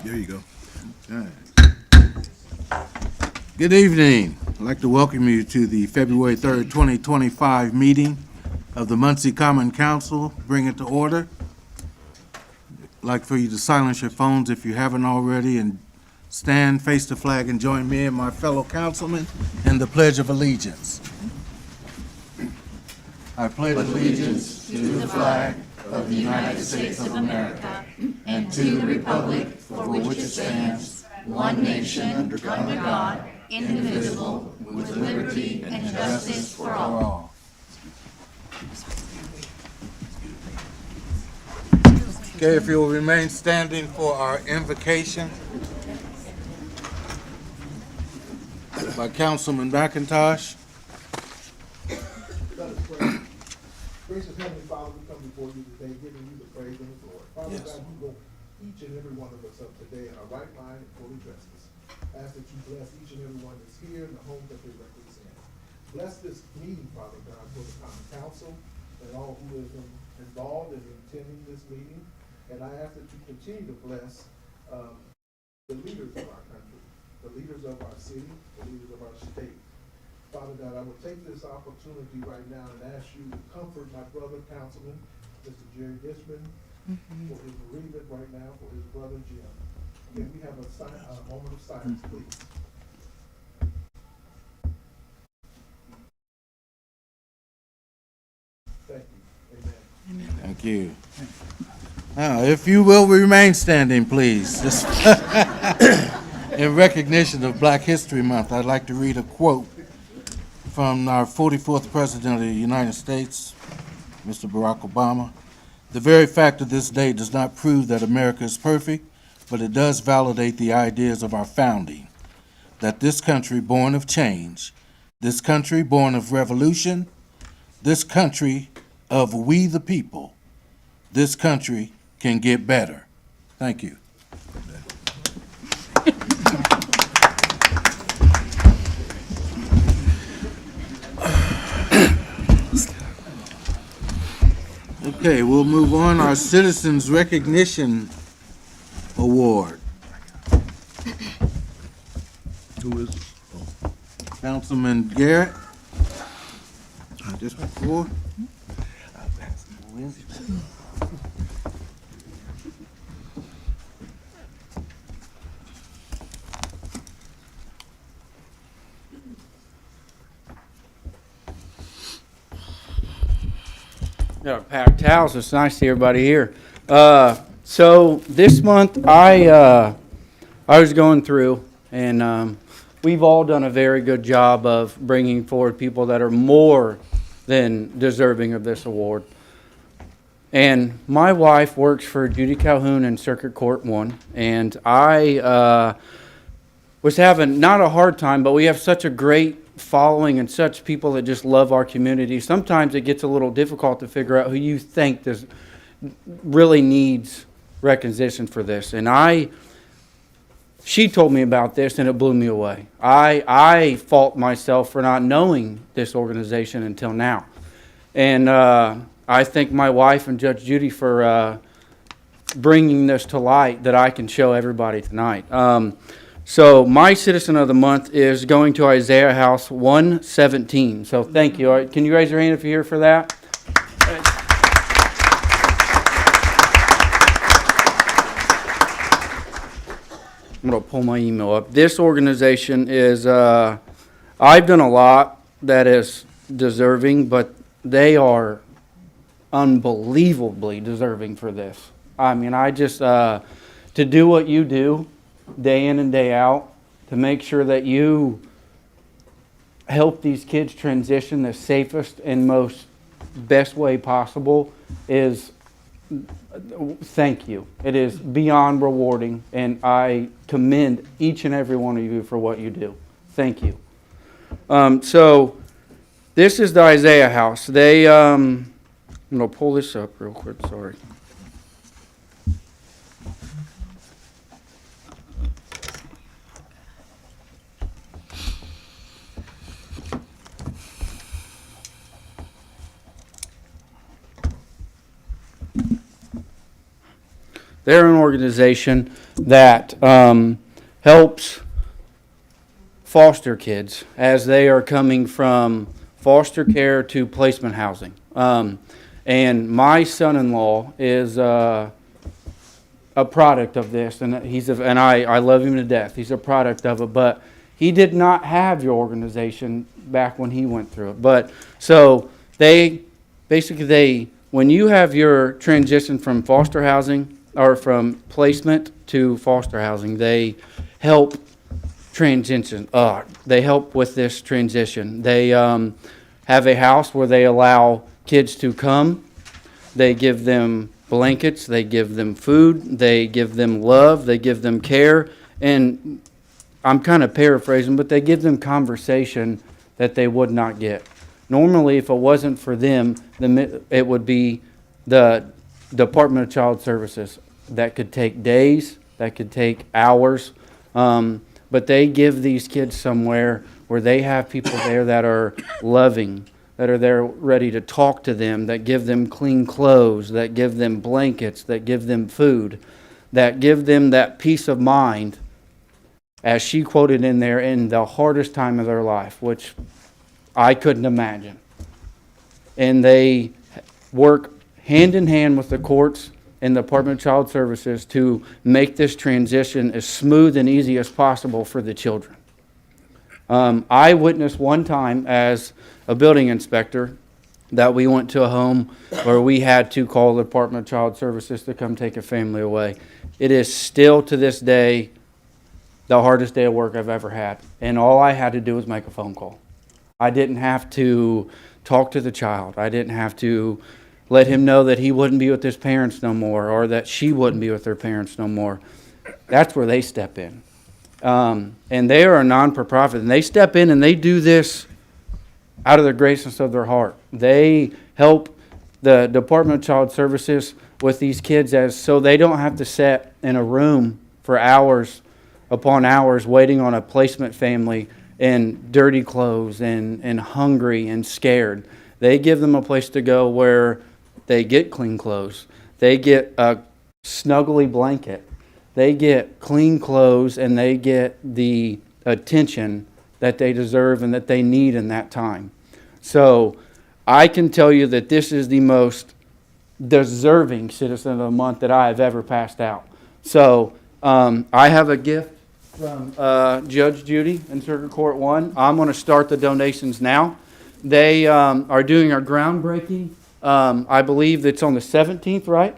There you go. All right. Good evening. I'd like to welcome you to the February 3rd, 2025 meeting of the Muncie Common Council. Bring it to order. I'd like for you to silence your phones if you haven't already and stand, face the flag, and join me and my fellow councilmen in the Pledge of Allegiance. I pledge allegiance to the flag of the United States of America and to the republic for which it stands, one nation, under God, indivisible, with liberty and justice for all. Okay, if you will remain standing for our invocation by Councilman McIntosh. Gracious Heavenly Father, we come before you today, giving you the praise and the glory. Father God, you woke each and every one of us up today in our right mind and fully dressed us. Ask that you bless each and every one that's here in the home that they represent. Bless this meeting, Father God, for the Common Council and all who is involved in attending this meeting. And I ask that you continue to bless the leaders of our country, the leaders of our city, the leaders of our state. Father God, I will take this opportunity right now and ask you to comfort my brother, Councilman, Mr. Jerry Dishman, for his bereavement right now, for his brother Jim. Can we have a moment of silence, please? Thank you. Amen. Thank you. Now, if you will remain standing, please. Just in recognition of Black History Month, I'd like to read a quote from our 44th President of the United States, Mr. Barack Obama. The very fact of this day does not prove that America is perfect, but it does validate the ideas of our founding, that this country born of change, this country born of revolution, this country of we the people, this country can get better. Thank you. Okay, we'll move on. Our Citizens Recognition Award. Who is? Councilman Garrett. Just before. Got a packed house. It's nice to see everybody here. So this month I was going through, and we've all done a very good job of bringing forward people that are more than deserving of this award. And my wife works for Judy Calhoun in Circuit Court 1, and I was having not a hard time, but we have such a great following and such people that just love our community. Sometimes it gets a little difficult to figure out who you think really needs recognition for this. And she told me about this and it blew me away. I fault myself for not knowing this organization until now. And I thank my wife and Judge Judy for bringing this to light that I can show everybody tonight. So my Citizen of the Month is going to Isaiah House 117. So thank you. All right, can you raise your hand if you're here for that? I'm going to pull my email up. This organization is, I've done a lot that is deserving, but they are unbelievably deserving for this. I mean, to do what you do, day in and day out, to make sure that you help these kids transition the safest and most best way possible is, thank you. It is beyond rewarding, and I commend each and every one of you for what you do. Thank you. So this is the Isaiah House. I'm going to pull this up real quick, sorry. They're an organization that helps foster kids as they are coming from foster care to placement housing. And my son-in-law is a product of this, and I love him to death. He's a product of it, but he did not have your organization back when he went through it. But so when you have your transition from foster housing or from placement to foster housing, they help transition. They help with this transition. They have a house where they allow kids to come. They give them blankets. They give them food. They give them love. They give them care. And I'm kind of paraphrasing, but they give them conversation that they would not get. Normally, if it wasn't for them, it would be the Department of Child Services. That could take days, that could take hours, but they give these kids somewhere where they have people there that are loving, that are there ready to talk to them, that give them clean clothes, that give them blankets, that give them food, that give them that peace of mind, as she quoted in there, in the hardest time of their life, which I couldn't imagine. And they work hand in hand with the courts and the Department of Child Services to make this transition as smooth and easy as possible for the children. I witnessed one time as a building inspector that we went to a home where we had to call the Department of Child Services to come take a family away. It is still to this day the hardest day of work I've ever had. And all I had to do was make a phone call. I didn't have to talk to the child. I didn't have to let him know that he wouldn't be with his parents no more, or that she wouldn't be with their parents no more. That's where they step in. And they are a non-for-profit, and they step in and they do this out of the graciousness of their heart. They help the Department of Child Services with these kids so they don't have to sit in a room for hours upon hours waiting on a placement family in dirty clothes and hungry and scared. They give them a place to go where they get clean clothes. They get a snuggly blanket. They get clean clothes, and they get the attention that they deserve and that they need in that time. So I can tell you that this is the most deserving Citizen of the Month that I have ever passed out. So I have a gift from Judge Judy in Circuit Court 1. I'm going to start the donations now. They are doing our groundbreaking. I believe it's on the 17th, right?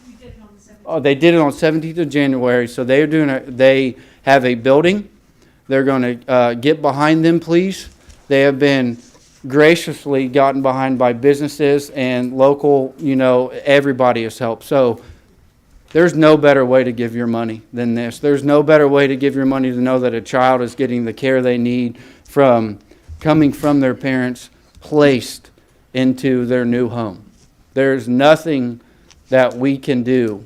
We did it on the 17th. Oh, they did it on 17th of January. So they are they have a building. They're going to get behind them, please. They have been graciously gotten behind by businesses and local, everybody has helped. So there's no better way to give your money than this. There's no better way to give your money to know that a child is getting the care they need coming from their parents, placed into their new home. There's nothing that we can do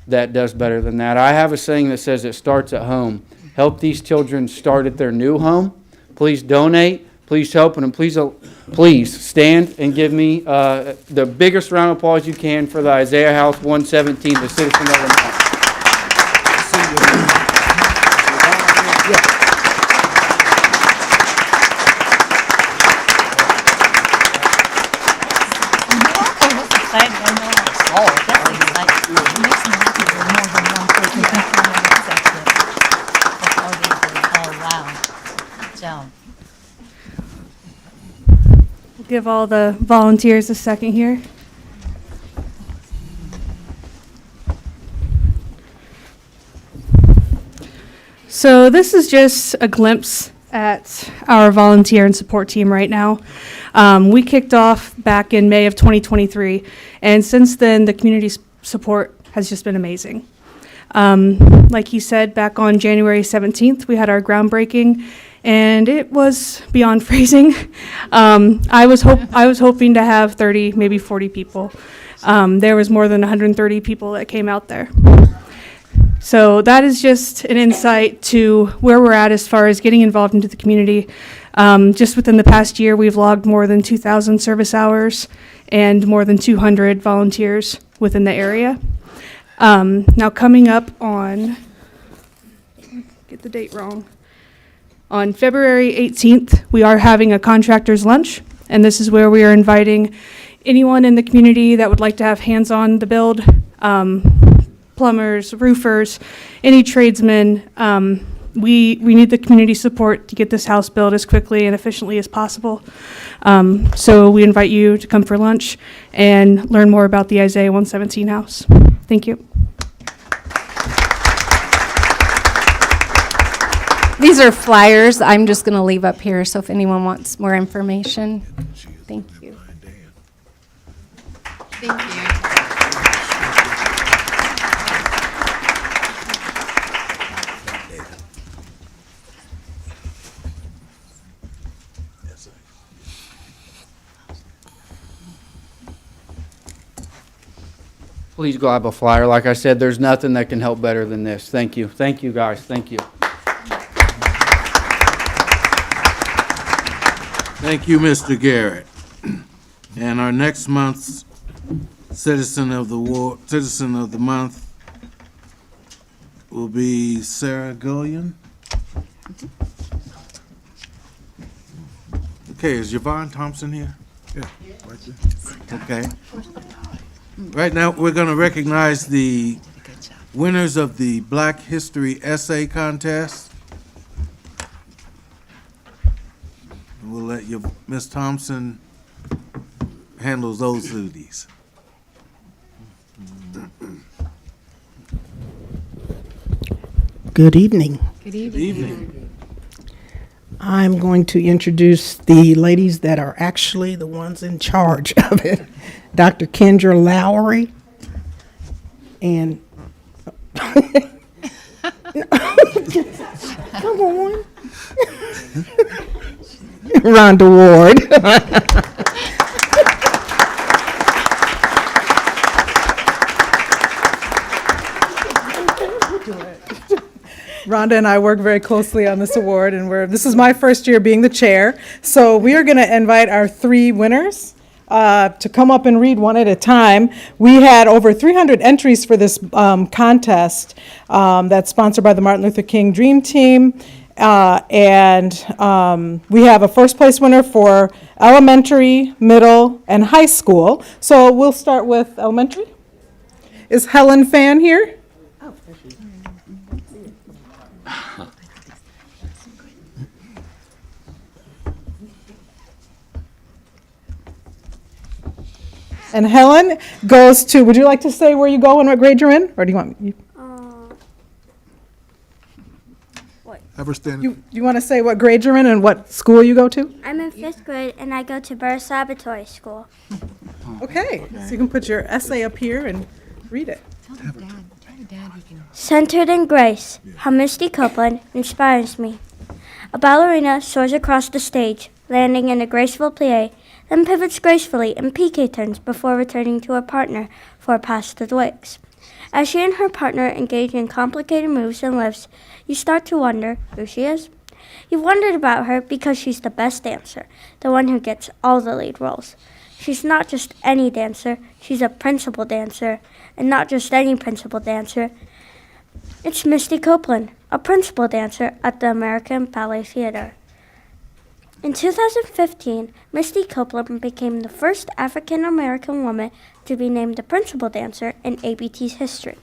that does better than that. I have a saying that says it starts at home. Help these children start at their new home. Please donate. Please help, and please stand and give me the biggest round of applause you can for the Isaiah House 117, the Citizen of the Month. Give all the volunteers a second here. So this is just a glimpse at our volunteer and support team right now. We kicked off back in May of 2023, and since then the community support has just been amazing. Like he said, back on January 17th, we had our groundbreaking, and it was beyond freezing. I was hoping to have 30, maybe 40 people. There was more than 130 people that came out there. So that is just an insight to where we're at as far as getting involved into the community. Just within the past year, we've logged more than 2,000 service hours and more than 200 volunteers within the area. Now coming up on, get the date wrong, on February 18th, we are having a contractor's lunch, and this is where we are inviting anyone in the community that would like to have hands-on the build, plumbers, roofers, any tradesmen. We need the community support to get this house built as quickly and efficiently as possible. So we invite you to come for lunch and learn more about the Isaiah 117 house. Thank you. These are flyers I'm just going to leave up here, so if anyone wants more information. Thank you. Thank you. Please grab a flyer. Like I said, there's nothing that can help better than this. Thank you. Thank you, guys. Thank you. Thank you, Mr. Garrett. And our next month's Citizen of the Month will be Sarah Gullion. Okay, is Yvonne Thompson here? Yeah, right there. Okay. Right now, we're going to recognize the winners of the Black History Essay Contest. We'll let you, Ms. Thompson handles those duties. Good evening. Good Good evening. evening. I'm going to introduce the ladies that are actually the ones in charge of it. Dr. Kendra Lowry and come on. Rhonda Ward. Rhonda and I work very closely on this award, and this is my first year being the chair. So we are going to invite our three winners to come up and read one at a time. We had over 300 entries for this contest that's sponsored by the Martin Luther King Dream Team. And we have a first place winner for elementary, middle, and high school. So we'll start with elementary. Is Helen Fan here? And Helen goes to, would you like to say where you go and what grade you're in? Or do you want, you want to say what grade you're in and what school you go to? I'm in 5th grade and I go to Burris Laboratory School. Okay, so you can put your essay up here and read it. Centered in grace, how Misty Copeland inspires me. A ballerina soars across the stage, landing in a graceful plie, then pivots gracefully in piqué turns before returning to her partner for a pass to the wicks. As she and her partner engage in complicated moves and lifts, you start to wonder who she is. You've wondered about her because she's the best dancer, the one who gets all the lead roles. She's not just any dancer, she's a principal dancer, and not just any principal dancer. It's Misty Copeland, a principal dancer at the American Ballet Theater. In 2015, Misty Copeland became the first African-American woman to be named the principal dancer in ABT's history.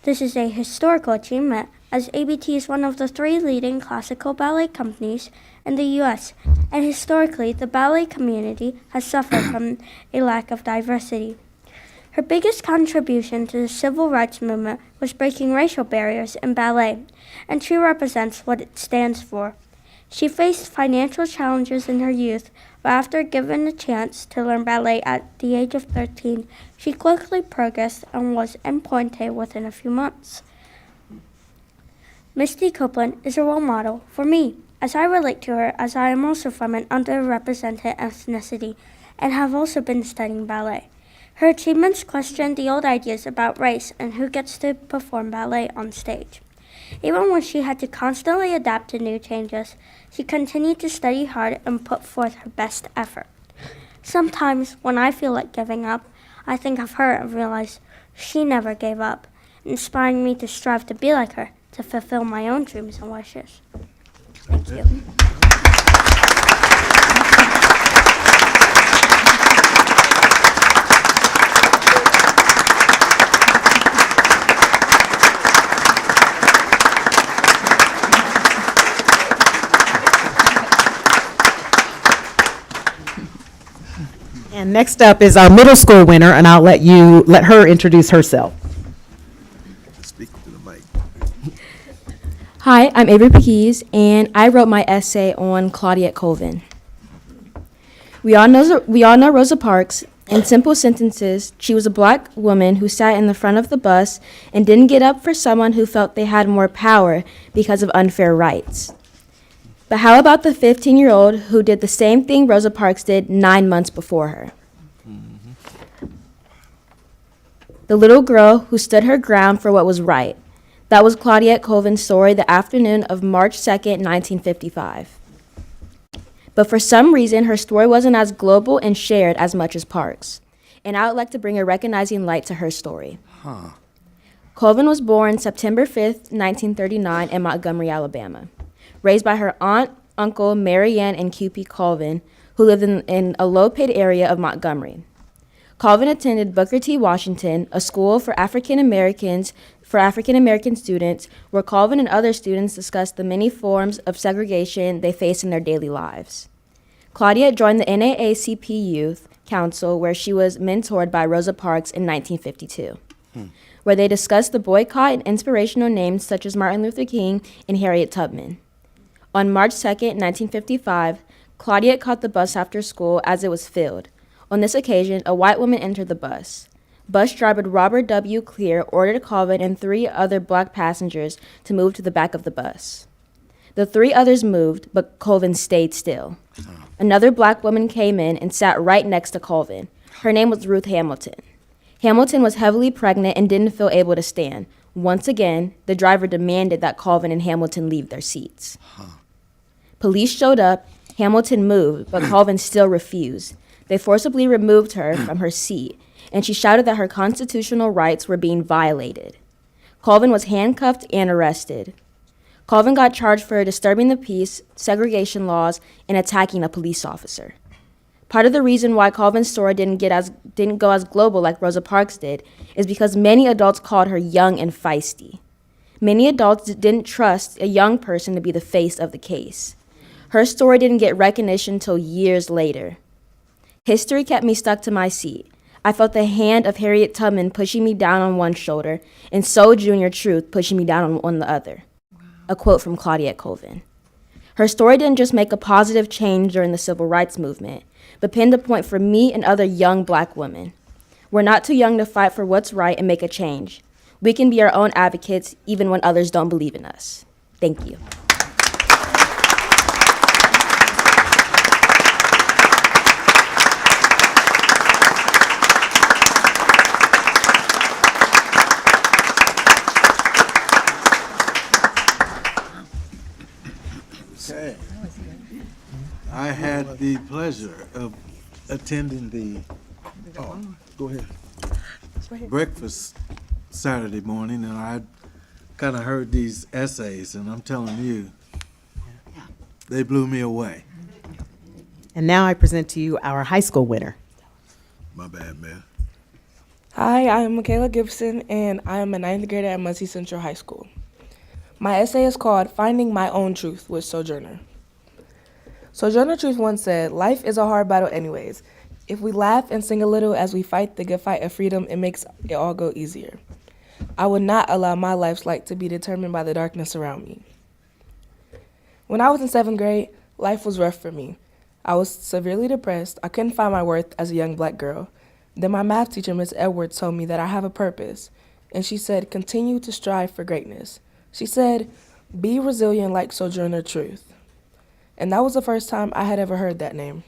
This is a historical achievement, as ABT is one of the 3 leading classical ballet companies in the U.S., and historically, the ballet community has suffered from a lack of diversity. Her biggest contribution to the civil rights movement was breaking racial barriers in ballet, and she represents what it stands for. She faced financial challenges in her youth, but after given a chance to learn ballet at the age of 13, she quickly progressed and was en pointe within a few months. Misty Copeland is a role model for me, as I relate to her as I am also from an underrepresented ethnicity and have also been studying ballet. Her achievements question the old ideas about race and who gets to perform ballet on stage. Even when she had to constantly adapt to new changes, she continued to study hard and put forth her best effort. Sometimes, when I feel like giving up, I think of her and realize she never gave up. inspiring me to strive to be like her, to fulfill my own dreams and wishes. Thank you. And next up is our middle school winner, and I'll let her introduce herself. Speak to the mic. Hi, I'm Avery Pequise, and I wrote my essay on Claudette Colvin. We all know Rosa Parks. In simple sentences, she was a black woman who sat in the front of the bus and didn't get up for someone who felt they had more power because of unfair rights. But how about the 15-year-old who did the same thing Rosa Parks did 9 months before her? The little girl who stood her ground for what was right. That was Claudette Colvin's story the afternoon of March 2nd, 1955. But for some reason, her story wasn't as global and shared as much as Parks. And I would like to bring a recognizing light to her story. Colvin was born September 5th, 1939 in Montgomery, Alabama. Raised by her aunt, uncle, Mary Ann and Q.P. Colvin, who lived in a low-paid area of Montgomery. Colvin attended Booker T. Washington, a school for African American students, where Colvin and other students discussed the many forms of segregation they face in their daily lives. Claudette joined the NAACP Youth Council, where she was mentored by Rosa Parks in 1952, where they discussed the boycott and inspirational names such as Martin Luther King and Harriet Tubman. On March 2nd, 1955, Claudette caught the bus after school as it was filled. On this occasion, a white woman entered the bus. Bus driver Robert W. Clear ordered Colvin and 3 other black passengers to move to the back of the bus. The 3 others moved, but Colvin stayed still. Another black woman came in and sat right next to Colvin. Her name was Ruth Hamilton. Hamilton was heavily pregnant and didn't feel able to stand. Once again, the driver demanded that Colvin and Hamilton leave their seats. Police showed up, Hamilton moved, but Colvin still refused. They forcibly removed her from her seat, and she shouted that her constitutional rights were being violated. Colvin was handcuffed and arrested. Colvin got charged for disturbing the peace, segregation laws, and attacking a police officer. Part of the reason why Colvin's story didn't go as global like Rosa Parks did is because many adults called her young and feisty. Many adults didn't trust a young person to be the face of the case. Her story didn't get recognition until years later. History kept me stuck to my seat. I felt the hand of Harriet Tubman pushing me down on one shoulder and So Junior Truth pushing me down on the other. A quote from Claudette Colvin. Her story didn't just make a positive change during the civil rights movement, but pinned a point for me and other young black women. We're not too young to fight for what's right and make a change. We can be our own advocates even when others don't believe in us. Thank you. Okay. I had the pleasure of attending the go ahead. Breakfast Saturday morning, and I kind of heard these essays, and I'm telling you, they blew me away. And now I present to you our high school winner. My bad, man. Hi, I'm Michaela Gibson, and I am a 9th grader at Muncie Central High School. My essay is called Finding My Own Truth with Sojourner. Sojourner Truth once said, "Life is a hard battle anyways. If we laugh and sing a little as we fight the good fight of freedom, it makes it all go easier. I would not allow my life's light to be determined by the darkness around me." When I was in 7th grade, life was rough for me. I was severely depressed. I couldn't find my worth as a young black girl. Then my math teacher, Miss Edwards, told me that I have a purpose, and she said, "Continue to strive for greatness." She said, "Be resilient like Sojourner Truth." And that was the first time I had ever heard that name.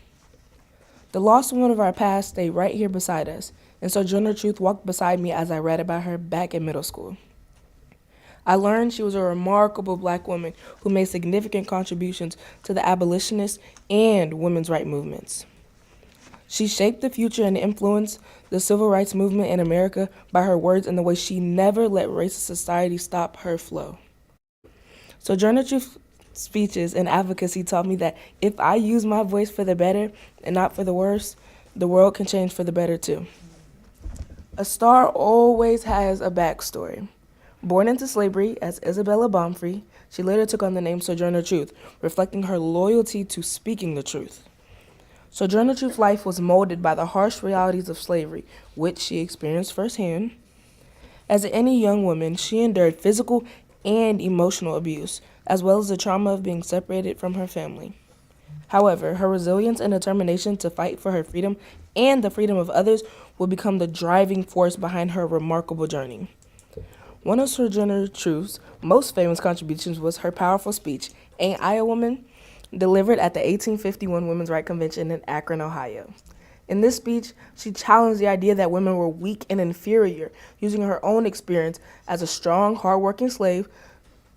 The lost woman of our past stayed right here beside us, and Sojourner Truth walked beside me as I read about her back in middle school. I learned she was a remarkable black woman who made significant contributions to the abolitionist and women's rights movements. She shaped the future and influenced the civil rights movement in America by her words and the way she never let racist society stop her flow. Sojourner Truth's speeches and advocacy taught me that if I use my voice for the better and not for the worse, the world can change for the better too. A star always has a backstory. Born into slavery as Isabella Baumfree, she later took on the name Sojourner Truth, reflecting her loyalty to speaking the truth. Sojourner Truth's life was molded by the harsh realities of slavery, which she experienced firsthand. As any young woman, she endured physical and emotional abuse, as well as the trauma of being separated from her family. However, her resilience and determination to fight for her freedom and the freedom of others will become the driving force behind her remarkable journey. One of Sojourner Truth's most famous contributions was her powerful speech, "Ain't I a Woman?" delivered at the 1851 Women's Rights Convention in Akron, Ohio. In this speech, she challenged the idea that women were weak and inferior, using her own experience as a strong, hardworking slave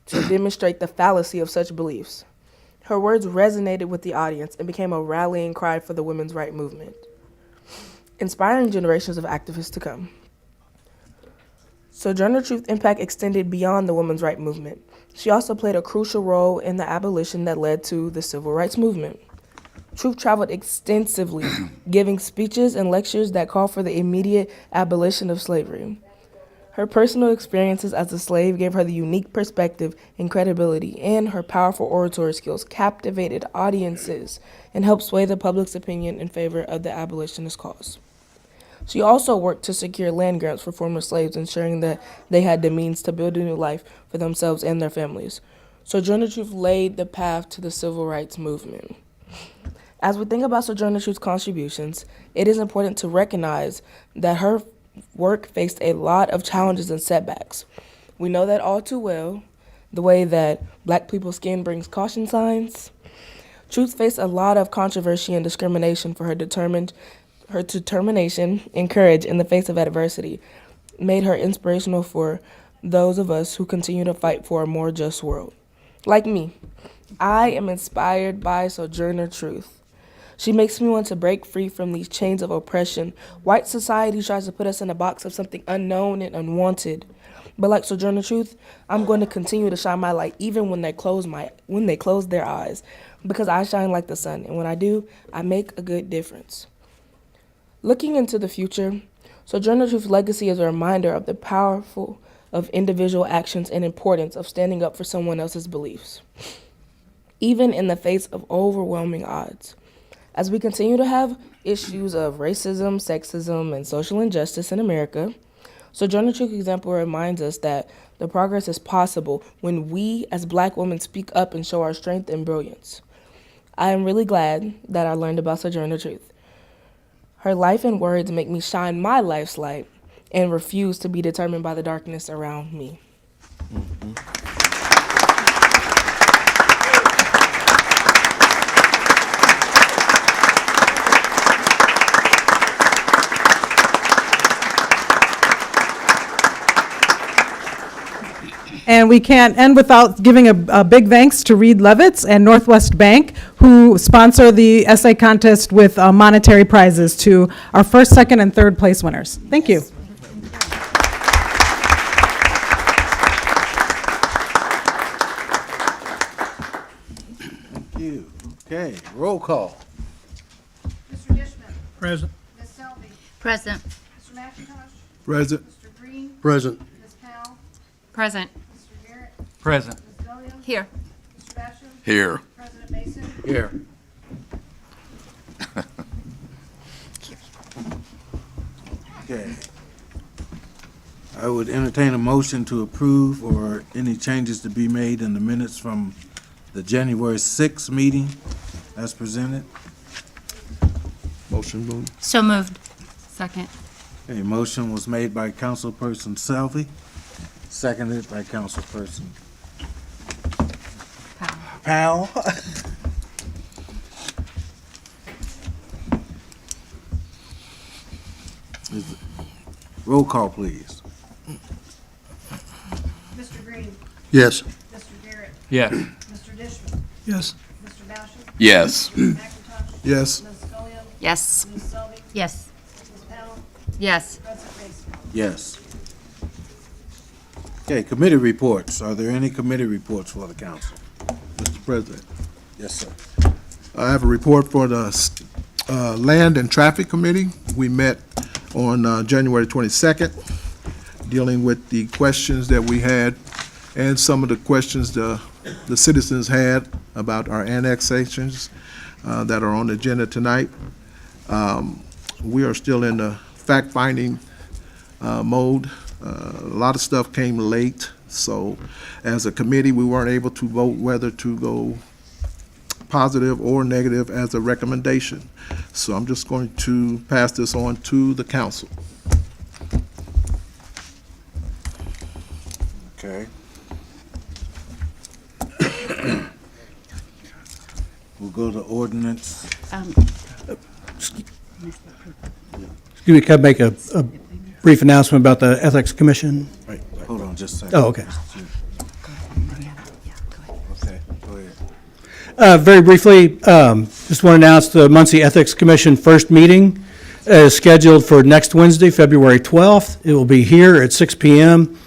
to demonstrate the fallacy of such beliefs. Her words resonated with the audience and became a rallying cry for the women's rights movement, inspiring generations of activists to come. Sojourner Truth's impact extended beyond the women's rights movement. She also played a crucial role in the abolition that led to the civil rights movement. Truth traveled extensively, giving speeches and lectures that called for the immediate abolition of slavery. Her personal experiences as a slave gave her the unique perspective and credibility, and her powerful oratory skills captivated audiences and helped sway the public's opinion in favor of the abolitionist cause. She also worked to secure land grants for former slaves, ensuring that they had the means to build a new life for themselves and their families. Sojourner Truth laid the path to the civil rights movement. As we think about Sojourner Truth's contributions, it is important to recognize that her work faced a lot of challenges and setbacks. We know that all too well, the way that black people's skin brings caution signs. Truth faced a lot of controversy and discrimination for her determination and courage in the face of adversity made her inspirational for those of us who continue to fight for a more just world. Like me, I am inspired by Sojourner Truth. She makes me want to break free from these chains of oppression. White society tries to put us in a box of something unknown and unwanted. But like Sojourner Truth, I'm going to continue to shine my light even when they close their eyes, because I shine like the sun, and when I do, I make a good difference. Looking into the future, Sojourner Truth's legacy is a reminder of the powerful of individual actions and importance of standing up for someone else's beliefs, even in the face of overwhelming odds. As we continue to have issues of racism, sexism, and social injustice in America, Sojourner Truth's example reminds us that the progress is possible when we as Black women speak up and show our strength and brilliance. I am really glad that I learned about Sojourner Truth. Her life and words make me shine my life's light and refuse to be determined by the darkness around me. And we can't end without giving a big thanks to Reed Levitz and Northwest Bank, who sponsor the essay contest with monetary prizes to our first, second, and third place winners. Thank you. Thank you. Okay, roll call. Mr. Dishman. Present. Ms. Selby. Present. Mr. McIntosh. Present. Mr. Green. Present. Ms. Powell. Present. Mr. Garrett. Present. Ms. Gilliam. Here. Mr. Basham. Here. President Mason. Here. Okay. I would entertain a motion to approve or any changes to be made in the minutes from the January 6th meeting as presented. Motion moved. So moved. Second. A motion was made by Councilperson Selby, seconded by Councilperson Powell. Roll call, please. Mr. Green. Yes. Mr. Garrett. Yes. Mr. Dishman. Yes. Mr. Basham. Yes. Mr. McIntosh. Yes. Ms. Gilliam. Yes. Yes. Yes. Yes. Okay, committee reports. Are there any committee reports for the council? Mr. President, Yes, sir. I have a report for the Land and Traffic Committee. We met on January 22nd, dealing with the questions that we had and some of the questions the citizens had about our annexations that are on the agenda tonight. We are still in the fact-finding mode. A lot of stuff came late, so as a committee, we weren't able to vote whether to go positive or negative as a recommendation. So I'm just going to pass this on to the council. Okay. We'll go to ordinance. Excuse me, can I make a brief announcement about the Ethics Commission? Wait, hold on just a second. Oh, okay. Okay, go ahead. Very briefly, just want to announce the Muncie Ethics Commission first meeting is scheduled for next Wednesday, February 12th. It will be here at 6 p.m.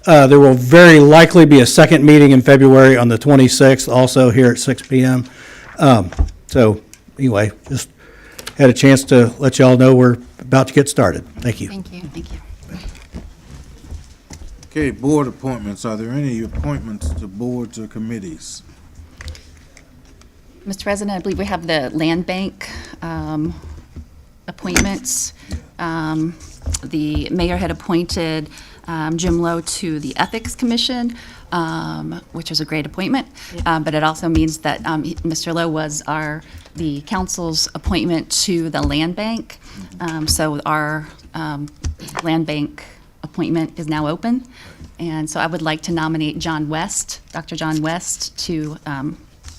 There will very likely be a second meeting in February on the 26th, also here at 6 p.m. So anyway, just had a chance to let y'all know we're about to get started. Thank you. Thank you. Thank you. Okay, board appointments. Are there any appointments to boards or committees? Mr. President, I believe we have the land bank appointments. The mayor had appointed Jim Lowe to the Ethics Commission, which was a great appointment. But it also means that Mr. Lowe was the council's appointment to the land bank. So our land bank appointment is now open. And so I would like to nominate John West, Dr. John West, to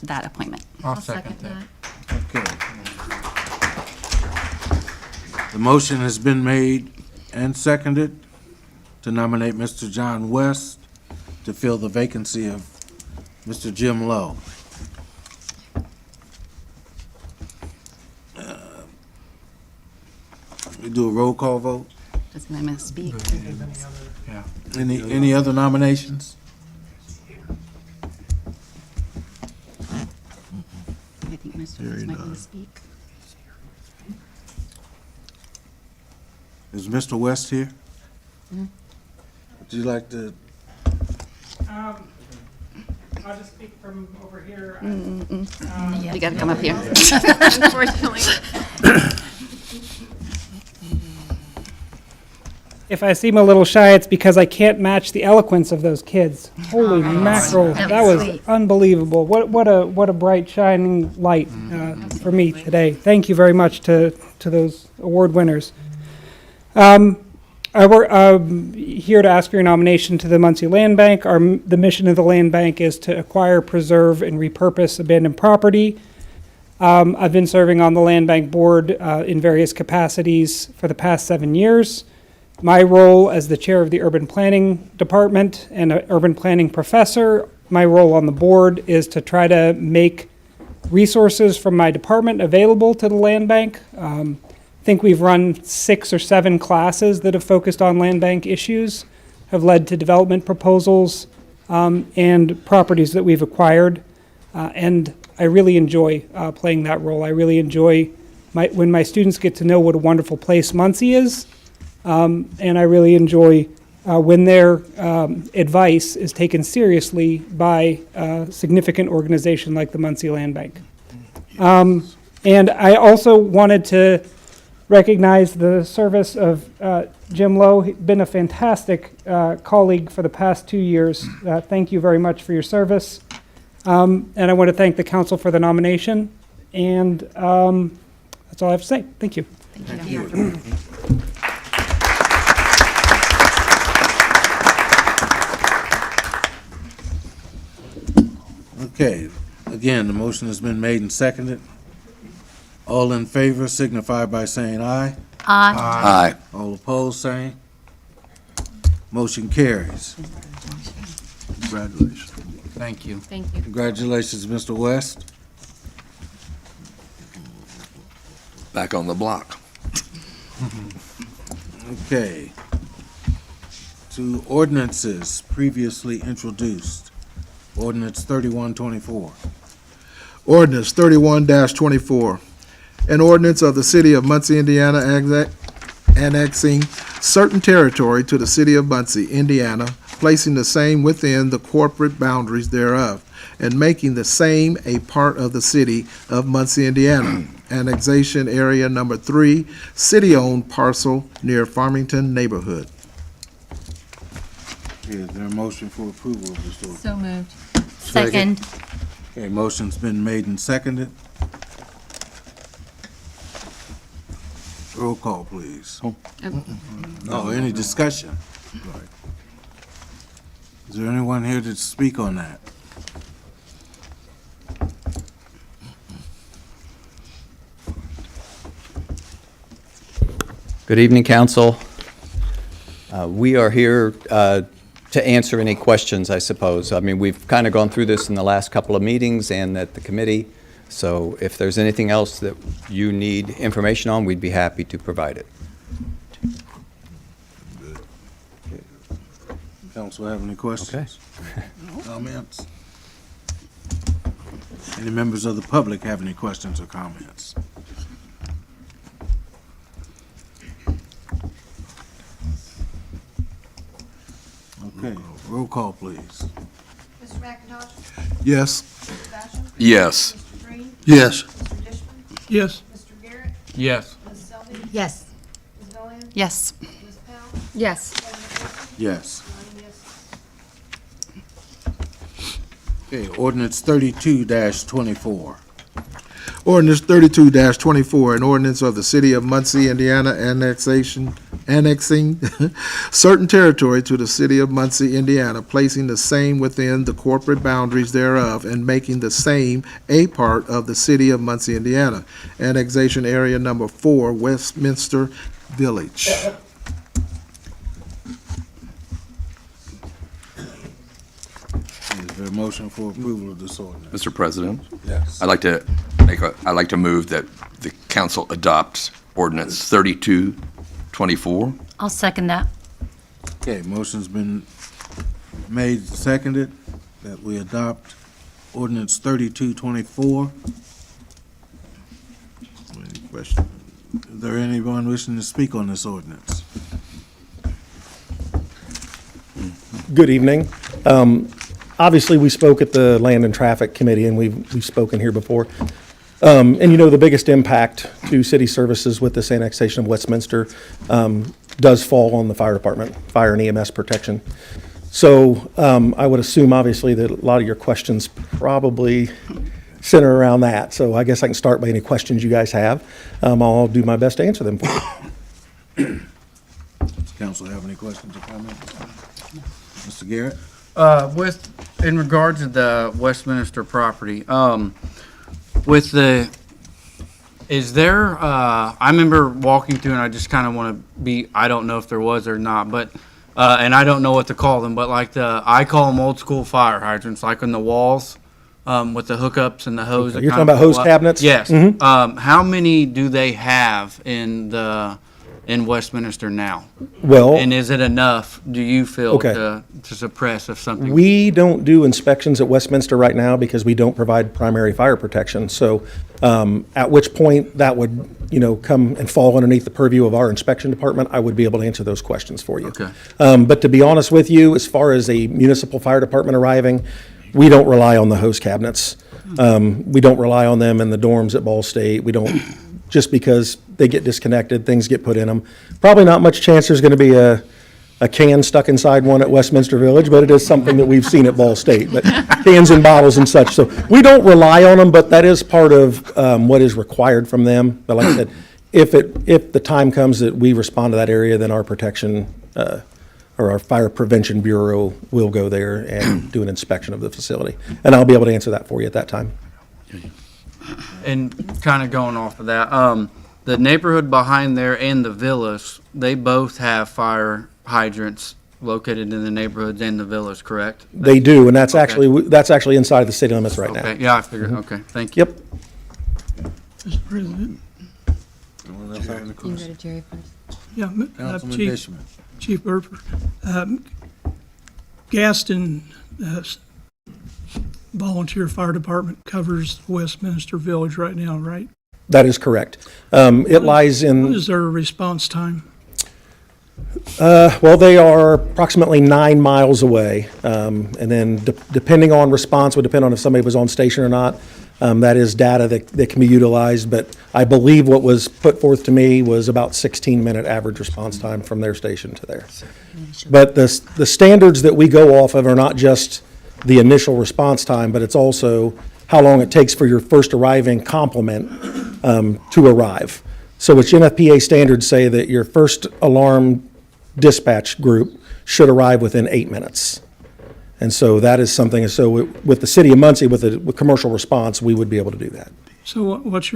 that appointment. I'll second that. Okay. The motion has been made and seconded to nominate Mr. John West to fill the vacancy of Mr. Jim Lowe. We do a roll call vote? Doesn't that man speak? Any other nominations? I think Mr. West might want to speak. Is Mr. West here? Would you like to? I'll just speak from over here. You got to come up here. Unfortunately. If I seem a little shy, it's because I can't match the eloquence of those kids. Holy mackerel, that was unbelievable. What a bright shining light for me today. Thank you very much to those award winners. I'm here to ask for your nomination to the Muncie Land Bank. The mission of the Land Bank is to acquire, preserve, and repurpose abandoned property. I've been serving on the Land Bank board in various capacities for the past 7 years. My role as the chair of the urban planning department and an urban planning professor, my role on the board is to try to make resources from my department available to the land bank. I think we've run 6 or 7 classes that have focused on land bank issues, have led to development proposals and properties that we've acquired. And I really enjoy playing that role. I really enjoy when my students get to know what a wonderful place Muncie is. And I really enjoy when their advice is taken seriously by a significant organization like the Muncie Land Bank. And I also wanted to recognize the service of Jim Lowe. He's been a fantastic colleague for the past 2 years. Thank you very much for your service. And I want to thank the council for the nomination. And that's all I have to say. Thank you. Thank you. Okay, again, the motion has been made and seconded. All in favor signify by saying aye. Aye. All opposed, same. Motion carries. Congratulations. Thank you. Thank you. Congratulations, Mr. West. back on the block. Okay. To ordinances previously introduced. Ordinance 3124. Ordinance 31-24. An ordinance of the City of Muncie, Indiana, annexing certain territory to the City of Muncie, Indiana, placing the same within the corporate boundaries thereof, and making the same a part of the City of Muncie, Indiana. Annexation Area Number 3, city-owned parcel near Farmington neighborhood. Is there a motion for approval of this ordinance? So moved. Second. Okay, motion's been made and seconded. Roll call, please. Oh, any discussion? Is there anyone here to speak on that? Good evening, council. We are here to answer any questions, I suppose. I mean, we've kind of gone through this in the last couple of meetings and at the committee, so if there's anything else that you need information on, we'd be happy to provide it. Council have any questions? Comments? Any members of the public have any questions or comments? Okay, roll call, please. Mr. McIntosh? Yes. Mr. Basham? Yes. Mr. Green? Yes. Mr. Dishman? Yes. Mr. Garrett? Yes. Ms. Selby? Yes. Ms. Gillian? Yes. Ms. Powell? Yes. President Wilson? Yes. 9 yes. Okay, ordinance 32-24. Ordinance 32-24, an ordinance of the City of Muncie, Indiana, annexing certain territory to the City of Muncie, Indiana, placing the same within the corporate boundaries thereof, and making the same a part of the City of Muncie, Indiana. Annexation Area Number 4, Westminster Village. Is there a motion for approval of this ordinance? Mr. President, Yes. I'd like to move that the council adopts ordinance 3224. I'll second that. Okay, motion's been made, seconded, that we adopt ordinance 3224. Any question? Is there anyone wishing to speak on this ordinance? Good evening. Obviously, we spoke at the Land and Traffic Committee, and we've spoken here before. And you know, the biggest impact to city services with this annexation of Westminster does fall on the fire department, fire and EMS protection. So I would assume, obviously, that a lot of your questions probably center around that. So I guess I can start by any questions you guys have. I'll do my best to answer them for you. Does council have any questions or comments? Mr. Garrett? In regard to the Westminster property, is there, I remember walking through and I just kind of want to be, I don't know if there was or not, but, and I don't know what to call them, but like I call them old school fire hydrants, like on the walls, with the hookups and the hose. that You're kind talking of about hose pull up. cabinets? Yes. Mhm. How many do they have in Westminster now? Well, And is it enough, do you feel, Okay. to suppress if something? we don't do inspections at Westminster right now because we don't provide primary fire protection. So at which point that would, you know, come and fall underneath the purview of our inspection department, I would be able to answer those questions for you. Okay. But to be honest with you, as far as a municipal fire department arriving, we don't rely on the hose cabinets. We don't rely on them in the dorms at Ball State. We don't, just because they get disconnected, things get put in them. Probably not much chance there's going to be a can stuck inside one at Westminster Village, but it is something that we've seen at Ball State, but cans and bottles and such. So we don't rely on them, but that is part of what is required from them. But like I said, if the time comes that we respond to that area, then our protection, or our Fire Prevention Bureau will go there and do an inspection of the facility. And I'll be able to answer that for you at that time. And kind of going off of that, the neighborhood behind there and the villas, they both have fire hydrants located in the neighborhoods and the villas, correct? They do, and that's actually inside the city limits right now. Okay, yeah, I figured, okay, thank you. Yep. Mr. President, Anyone else have any questions? Jerry first. Yeah, Councilman Chief, Dishman. Chief Burper. Gaston Volunteer Fire Department covers Westminster Village right now, right? That is correct. It lies What in, is their response time? well, they are approximately 9 miles away. And then depending on response, would depend on if somebody was on station or not. That is data that can be utilized, but I believe what was put forth to me was about 16-minute average response time from their station to there. But the standards that we go off of are not just the initial response time, but it's also how long it takes for your first arriving complement to arrive. So its NFPA standards say that your first alarm dispatch group should arrive within 8 minutes. And so that is something, and so with the city of Muncie, with commercial response, we would be able to do that. So what's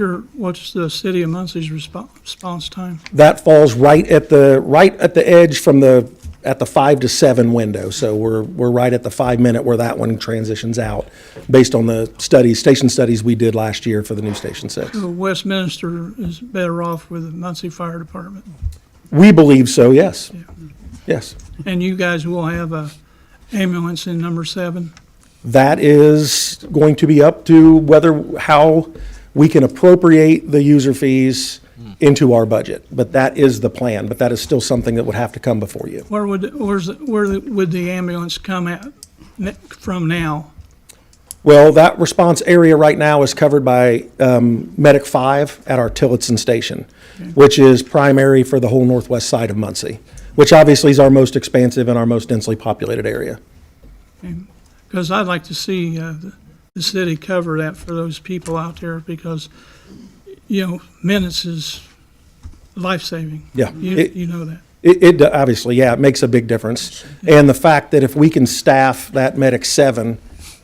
the city of Muncie's response time? That falls right at the edge from at the 5 to 7 window. So we're right at the 5 minute where that one transitions out, based on the station studies we did last year for the new Station 6. So Westminster is better off with the Muncie Fire Department. We believe so, yes. Yes. And you guys will have a ambulance in number 7? That is going to be up to how we can appropriate the user fees into our budget. But that is the plan, but that is still something that would have to come before you. Where would the ambulance come from now? Well, that response area right now is covered by Medic 5 at our Tillotson Station, which is primary for the whole northwest side of Muncie, which obviously is our most expansive and our most densely populated area. Because I'd like to see the city cover that for those people out there, because, minutes is life-saving. Yeah. You know that. It obviously, yeah, it makes a big difference. And the fact that if we can staff that Medic 7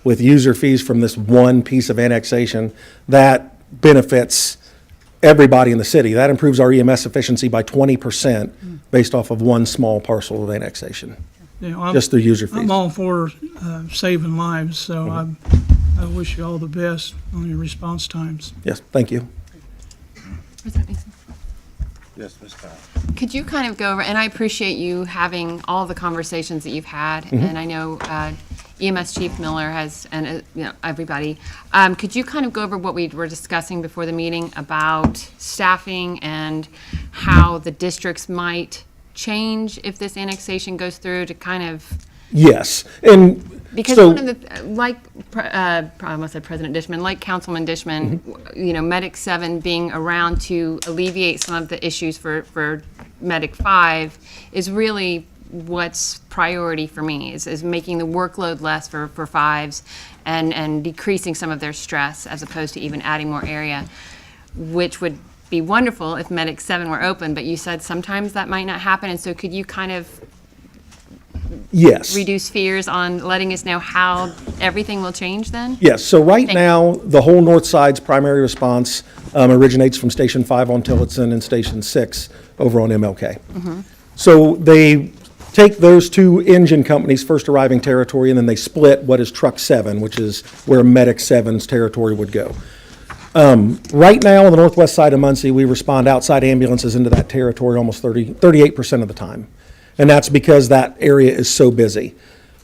with user fees from this one piece of annexation, that benefits everybody in the city. That improves our EMS efficiency by 20% based off of one small parcel of annexation, just through user fees. I'm all for saving lives, so I wish you all the best on your response times. Yes, thank you. Yes, Ms. Powell. Could you kind of go over, and I appreciate you having all the conversations that you've had, and I know EMS Chief Miller has, and everybody. Could you kind of go over what we were discussing before the meeting about staffing and how the districts might change if this annexation goes through to kind of? Yes, and because so, one of the, I almost said President Dishman, like Councilman Dishman, Medic 7 being around to alleviate some of the issues for Medic 5 is really what's priority for me, is making the workload less for 5s and decreasing some of their stress as opposed to even adding more area, which would be wonderful if Medic 7 were open, but you said sometimes that might not happen, and so could you kind of yes, reduce fears on letting us know how everything will change then? Yes, so right now, the whole north side's primary response originates from Station 5 on Tillotson and Station 6 over on MLK. So they take those two engine companies' first arriving territory, and then they split what is Truck 7, which is where Medic 7's territory would go. Right now, on the northwest side of Muncie, we respond outside ambulances into that territory almost 38% of the time. And that's because that area is so busy.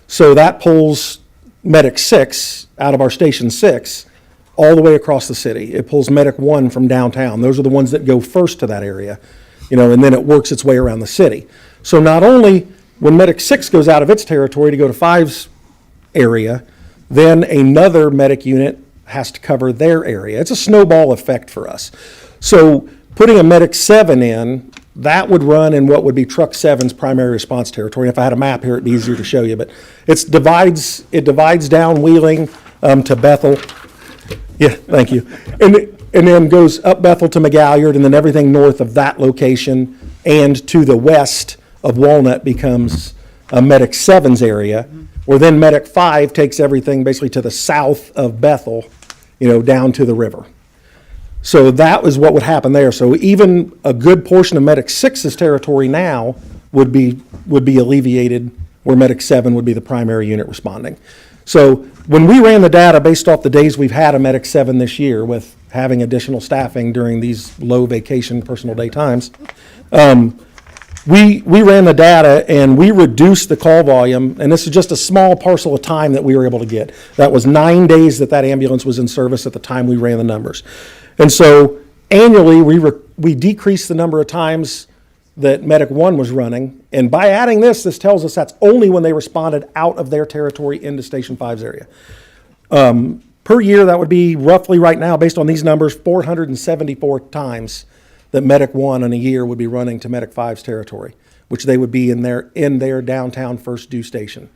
So that pulls Medic 6 out of our Station 6 all the way across the city. It pulls Medic 1 from downtown. Those are the ones that go first to that area, and then it works its way around the city. So not only when Medic 6 goes out of its territory to go to 5's area, then another medic unit has to cover their area. It's a snowball effect for us. So putting a Medic 7 in, that would run in what would be Truck 7's primary response territory. If I had a map here, it'd be easier to show you, but it divides down Wheeling to Bethel. Yeah, thank you. And then goes up Bethel to McGalliard, and then everything north of that location and to the west of Walnut becomes Medic 7's area, where then Medic 5 takes everything basically to the south of Bethel, down to the river. So that was what would happen there. So even a good portion of Medic 6's territory now would be alleviated, where Medic 7 would be the primary unit responding. So when we ran the data based off the days we've had a Medic 7 this year, with having additional staffing during these low vacation personal day times. We ran the data and we reduced the call volume, and this is just a small parcel of time that we were able to get. That was 9 days that ambulance was in service at the time we ran the numbers. And so annually, we decreased the number of times that Medic 1 was running, and by adding this tells us that's only when they responded out of their territory into Station 5's area. Per year, that would be roughly right now, based on these numbers, 474 times that Medic 1 in a year would be running to Medic 5's territory, which they would be in their downtown first due station.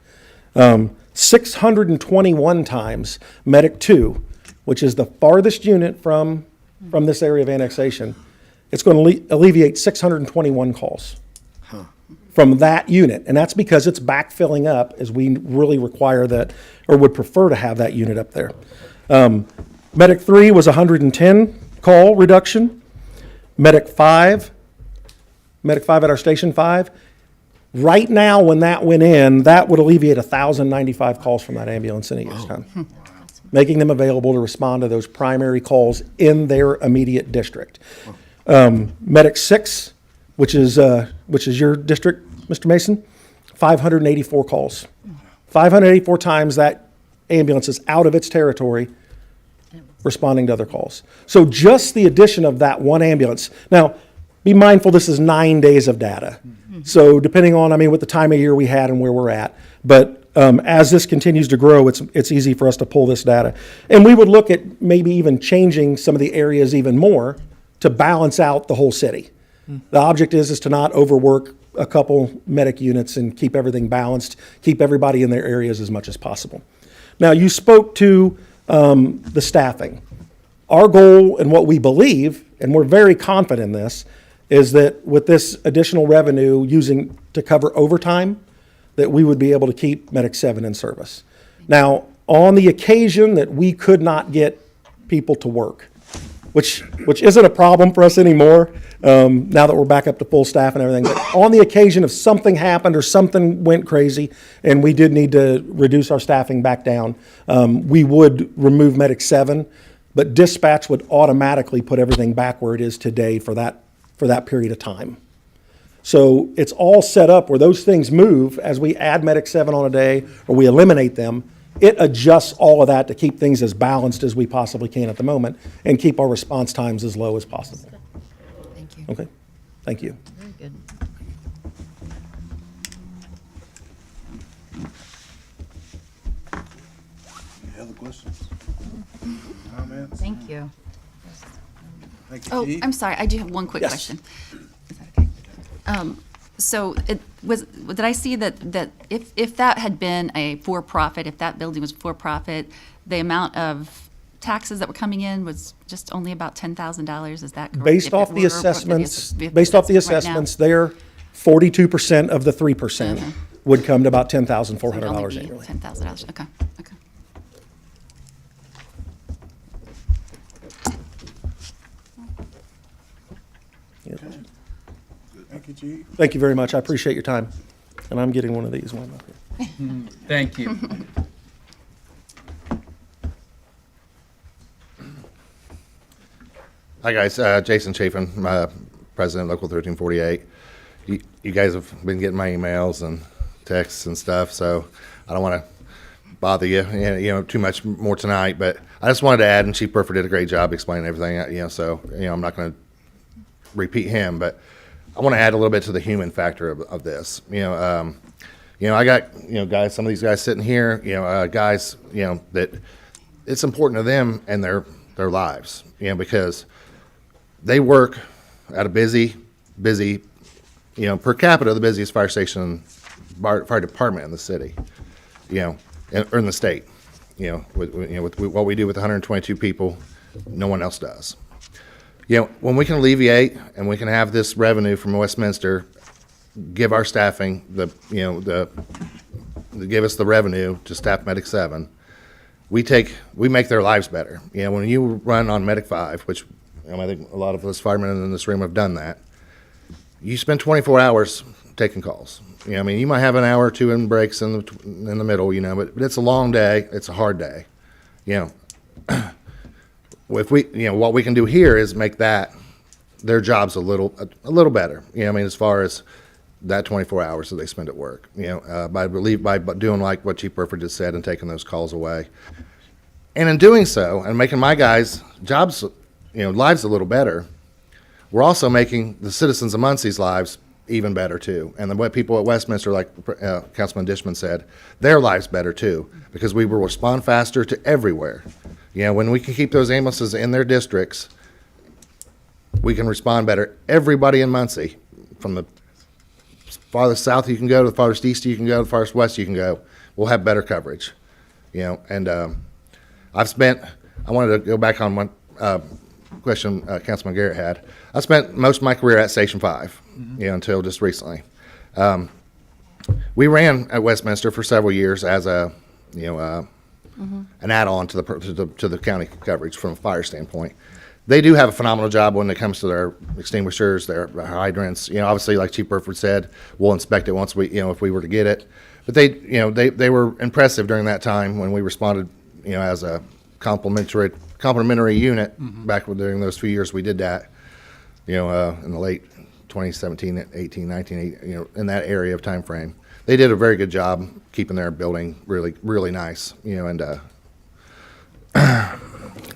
621 times Medic 2, which is the farthest unit from this area of annexation, it's going to alleviate 621 calls from that unit. And that's because it's backfilling up as we really require that, or would prefer to have that unit up there. Medic 3 was 110 call reduction. Medic 5 at our Station 5, right now when that went in, that would alleviate 1,095 calls from that ambulance in a year's time, making them available to respond to those primary calls in their immediate district. Medic 6, which is your district, Mr. Mason, 584 calls. 584 times that ambulance is out of its territory responding to other calls. So just the addition of that one ambulance. Now, be mindful, this is 9 days of data. So depending on, what the time of year we had and where we're at. But as this continues to grow, it's easy for us to pull this data. And we would look at maybe even changing some of the areas even more to balance out the whole city. The object is to not overwork a couple medic units and keep everything balanced, keep everybody in their areas as much as possible. Now, you spoke to the staffing. Our goal and what we believe, and we're very confident in this, is that with this additional revenue using to cover overtime, that we would be able to keep Medic 7 in service. Now, on the occasion that we could not get people to work, which isn't a problem for us anymore, now that we're back up to full staff and everything. But on the occasion if something happened or something went crazy and we did need to reduce our staffing back down, we would remove Medic 7, but dispatch would automatically put everything back where it is today for that period of time. So it's all set up where those things move as we add Medic 7 on a day or we eliminate them. It adjusts all of that to keep things as balanced as we possibly can at the moment and keep our response times as low as possible. Thank you. Okay, thank you. Very good. Any other questions? Comments? Thank you. Thank you, Oh, Chief. I'm sorry, I do have one quick Yes. question. Is that okay? So did I see that if that had been a for-profit, if that building was for-profit, the amount of taxes that were coming in was just only about $10,000, is that correct? Based If it off the were- assessments, if based off the that's right now? assessments, they're 42% of the 3% Mhm. would come to about So it'd $10,400 only be annually. $10,000, okay. Thank you, Chief. Thank you very much. I appreciate your time. And I'm getting one of these while I'm up here. Thank you. Hi, guys. Jason Chafin, President, Local 1348. You guys have been getting my emails and texts and stuff, so I don't want to bother you, too much more tonight. But I just wanted to add, and Chief Burford did a great job explaining everything, so, I'm not going to repeat him, but I want to add a little bit to the human factor of this. I got, guys, some of these guys sitting here, guys, that it's important to them and their lives, because they work at a busy, per capita, the busiest fire station, fire department in the city, or in the state, with what we do with 122 people, no one else does. When we can alleviate and we can have this revenue from Westminster, give our staffing give us the revenue to staff Medic 7, we make their lives better. When you run on Medic 5, which I think a lot of us firemen in this room have done that, you spend 24 hours taking calls. You might have an hour or two in breaks in the middle, but it's a long day. It's a hard day. if we, what we can do here is make their jobs a little better. I mean, as far as that 24 hours that they spend at work, by doing like what Chief Burford just said and taking those calls away. And in doing so, and making my guys' jobs, lives a little better, we're also making the citizens of Muncie's lives even better too. And the way people at Westminster, like Councilman Dishman said, their lives better too, because we will respond faster to everywhere. When we can keep those ambulances in their districts, we can respond better. Everybody in Muncie, from the farthest south you can go to the farthest east you can go to the farthest west you can go, will have better coverage. And I wanted to go back on one question Councilman Garrett had. I spent most of my career at Station 5, until just recently. We ran at Westminster for several years as an add-on to the county coverage from a fire standpoint. They do have a phenomenal job when it comes to their extinguishers, their hydrants. Obviously, like Chief Burford said, we'll inspect it once we, if we were to get it. But they were impressive during that time when we responded, as a complementary unit back during those few years we did that. In the late 2017, 18, 19, in that area of time frame. They did a very good job keeping their building really, really nice, and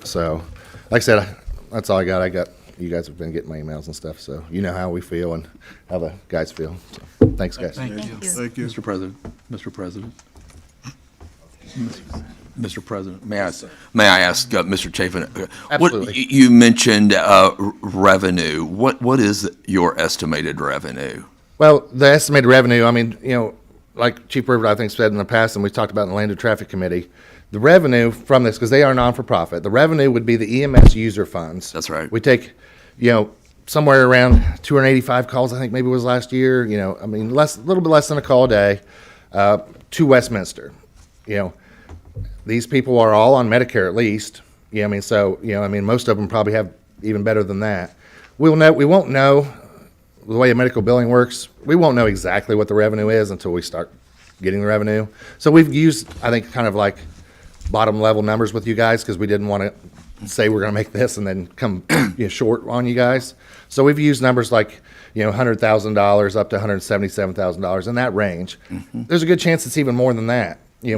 so, like I said, that's all I got. You guys have been getting my emails and stuff, so you know how we feel and how the guys feel. So, thanks, guys. Thank you. Thank you. Mr. President, Mr. President. Mr. President, may I ask Mr. Chafin? Absolutely. You mentioned revenue. What is your estimated revenue? Well, the estimated revenue, I mean, like Chief Burford, I think, said in the past, and we talked about in the Land and Traffic Committee, the revenue from this, because they are non-for-profit, the revenue would be the EMS user funds. That's right. We take, somewhere around 285 calls, I think maybe it was last year, a little bit less than a call a day, to Westminster. These people are all on Medicare at least. Most of them probably have even better than that. We won't know the way medical billing works. We won't know exactly what the revenue is until we start getting the revenue. So we've used, I think, kind of like bottom level numbers with you guys because we didn't want to say we're going to make this and then come short on you guys. So we've used numbers like $100,000 up to $177,000 in that range. Mm-hmm. There's a good chance it's even more than that. We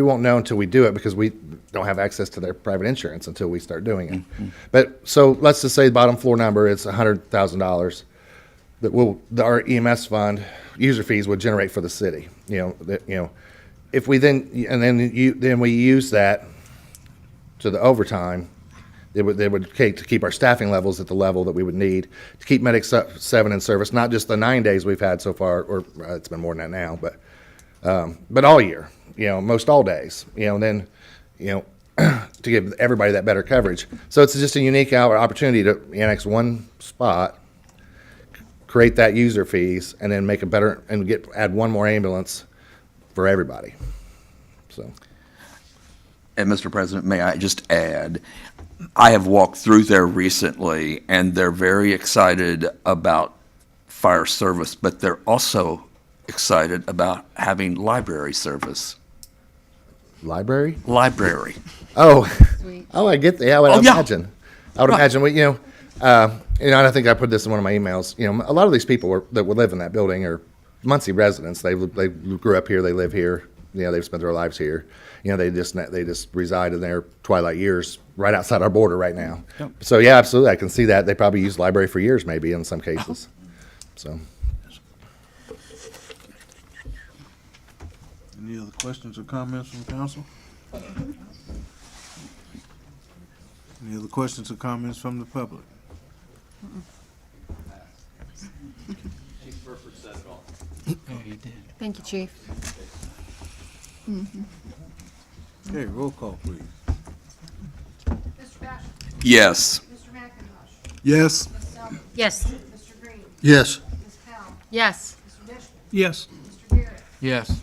won't know until we do it because we don't have access to their private insurance until we start doing it. Mm-hmm. But so let's just say the bottom floor number is $100,000 that our EMS fund user fees would generate for the city. If we then we use that to the overtime, they would take to keep our staffing levels at the level that we would need to keep Medic 7 in service, not just the 9 days we've had so far, or it's been more than that now, but all year, most all days, then, to give everybody that better coverage. So it's just a unique opportunity to annex one spot, create that user fees, and then make a better, and add one more ambulance for everybody, so. And Mr. President, may I just add, I have walked through there recently, and they're very excited about fire service, but they're also excited about having library service. Library? Library. Oh, I get that. Yeah, I would imagine. I would imagine. And I think I put this in one of my emails. A lot of these people that would live in that building are Muncie residents. They grew up here. They live here. They've spent their lives here. They just reside in their twilight years right outside our border right now. Yep. So yeah, absolutely, I can see that. They probably used the library for years, maybe in some cases. So. Any other questions or comments from council? Any other questions or comments from the public? Chief Burford said it all. Oh, he did. Thank you, Chief. Mm-hmm. Okay, roll call, please. Mr. Basham? Yes. Mr. McIntosh? Yes. Ms. Selby? Yes. Mr. Green? Yes. Ms. Powell? Yes. Mr. Dishman? Yes. Mr. Garrett? Yes. Ms.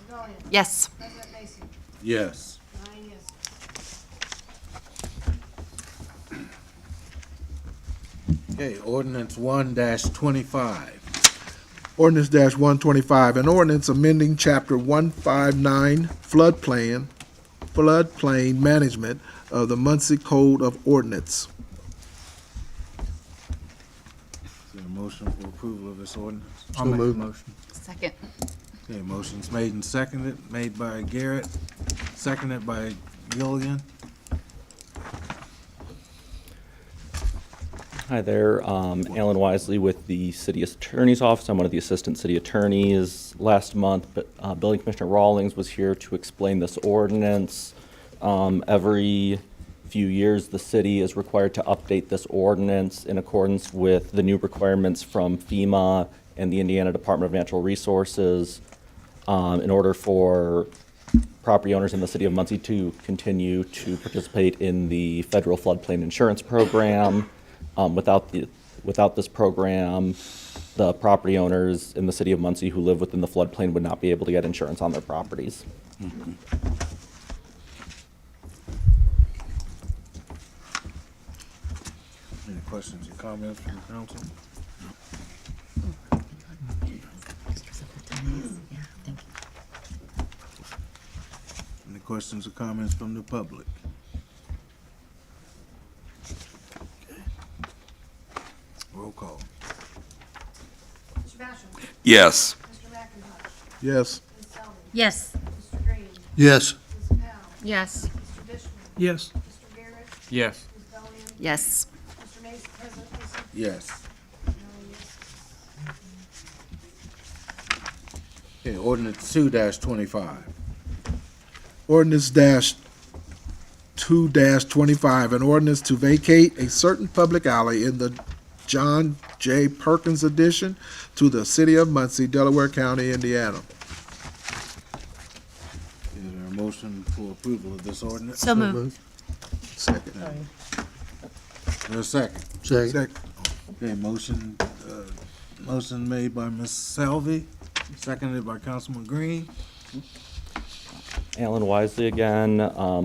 Gillian? Yes. President Macy? Yes. 9 yes. Okay, ordinance 1-25. Ordinance -125, an ordinance amending chapter 159 flood plan floodplain management of the Muncie Code of Ordinance. Is there a motion for approval of this ordinance? I'll make the motion. Second. Okay, motion's made and seconded, made by Garrett, seconded by Gillian. Hi there, Alan Wisely with the City Attorney's Office. I'm one of the Assistant City Attorneys. Last month, Building Commissioner Rawlings was here to explain this ordinance. Every few years, the city is required to update this ordinance in accordance with the new requirements from FEMA and the Indiana Department of Natural Resources in order for property owners in the city of Muncie to continue to participate in the federal floodplain insurance program. Without this program, the property owners in the city of Muncie who live within the floodplain would not be able to get insurance on their properties. Mm-hmm. Any questions or comments from the council? Any questions or comments from the public? Roll call. Mr. Basham? Yes. Mr. McIntosh? Yes. Ms. Selby? Yes. Mr. Green? Yes. Ms. Powell? Yes. Mr. Dishman? Yes. Mr. Garrett? Yes. Ms. Bellion? Yes. Mr. Mason, President Mason? Yes. 9 yes. Okay, ordinance 2-25. Ordinance -2-25, an ordinance to vacate a certain public alley in the John J. Perkins addition to the city of Muncie, Delaware County, Indiana. Is there a motion for approval of this ordinance? So moved. Second. Is there a second? Second. Okay, motion made by Ms. Selvey, seconded by Councilman Green. Alan Wisely again,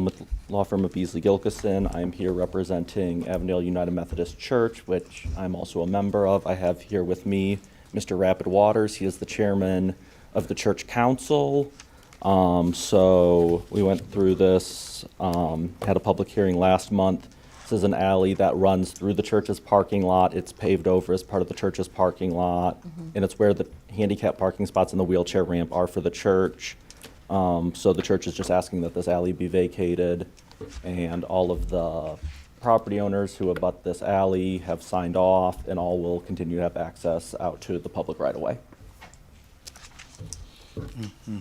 with law firm of Beasley Gilkison. I'm here representing Avondale United Methodist Church, which I'm also a member of. I have here with me Mr. Rapid Waters. He is the chairman of the church council. So we went through this, had a public hearing last month. This is an alley that runs through the church's parking lot. It's paved over as part of the church's parking lot, and it's where the handicap parking spots and the wheelchair ramp are for the church. So the church is just asking that this alley be vacated, and all of the property owners who abut this alley have signed off, and all will continue to have access out to the public right away. Any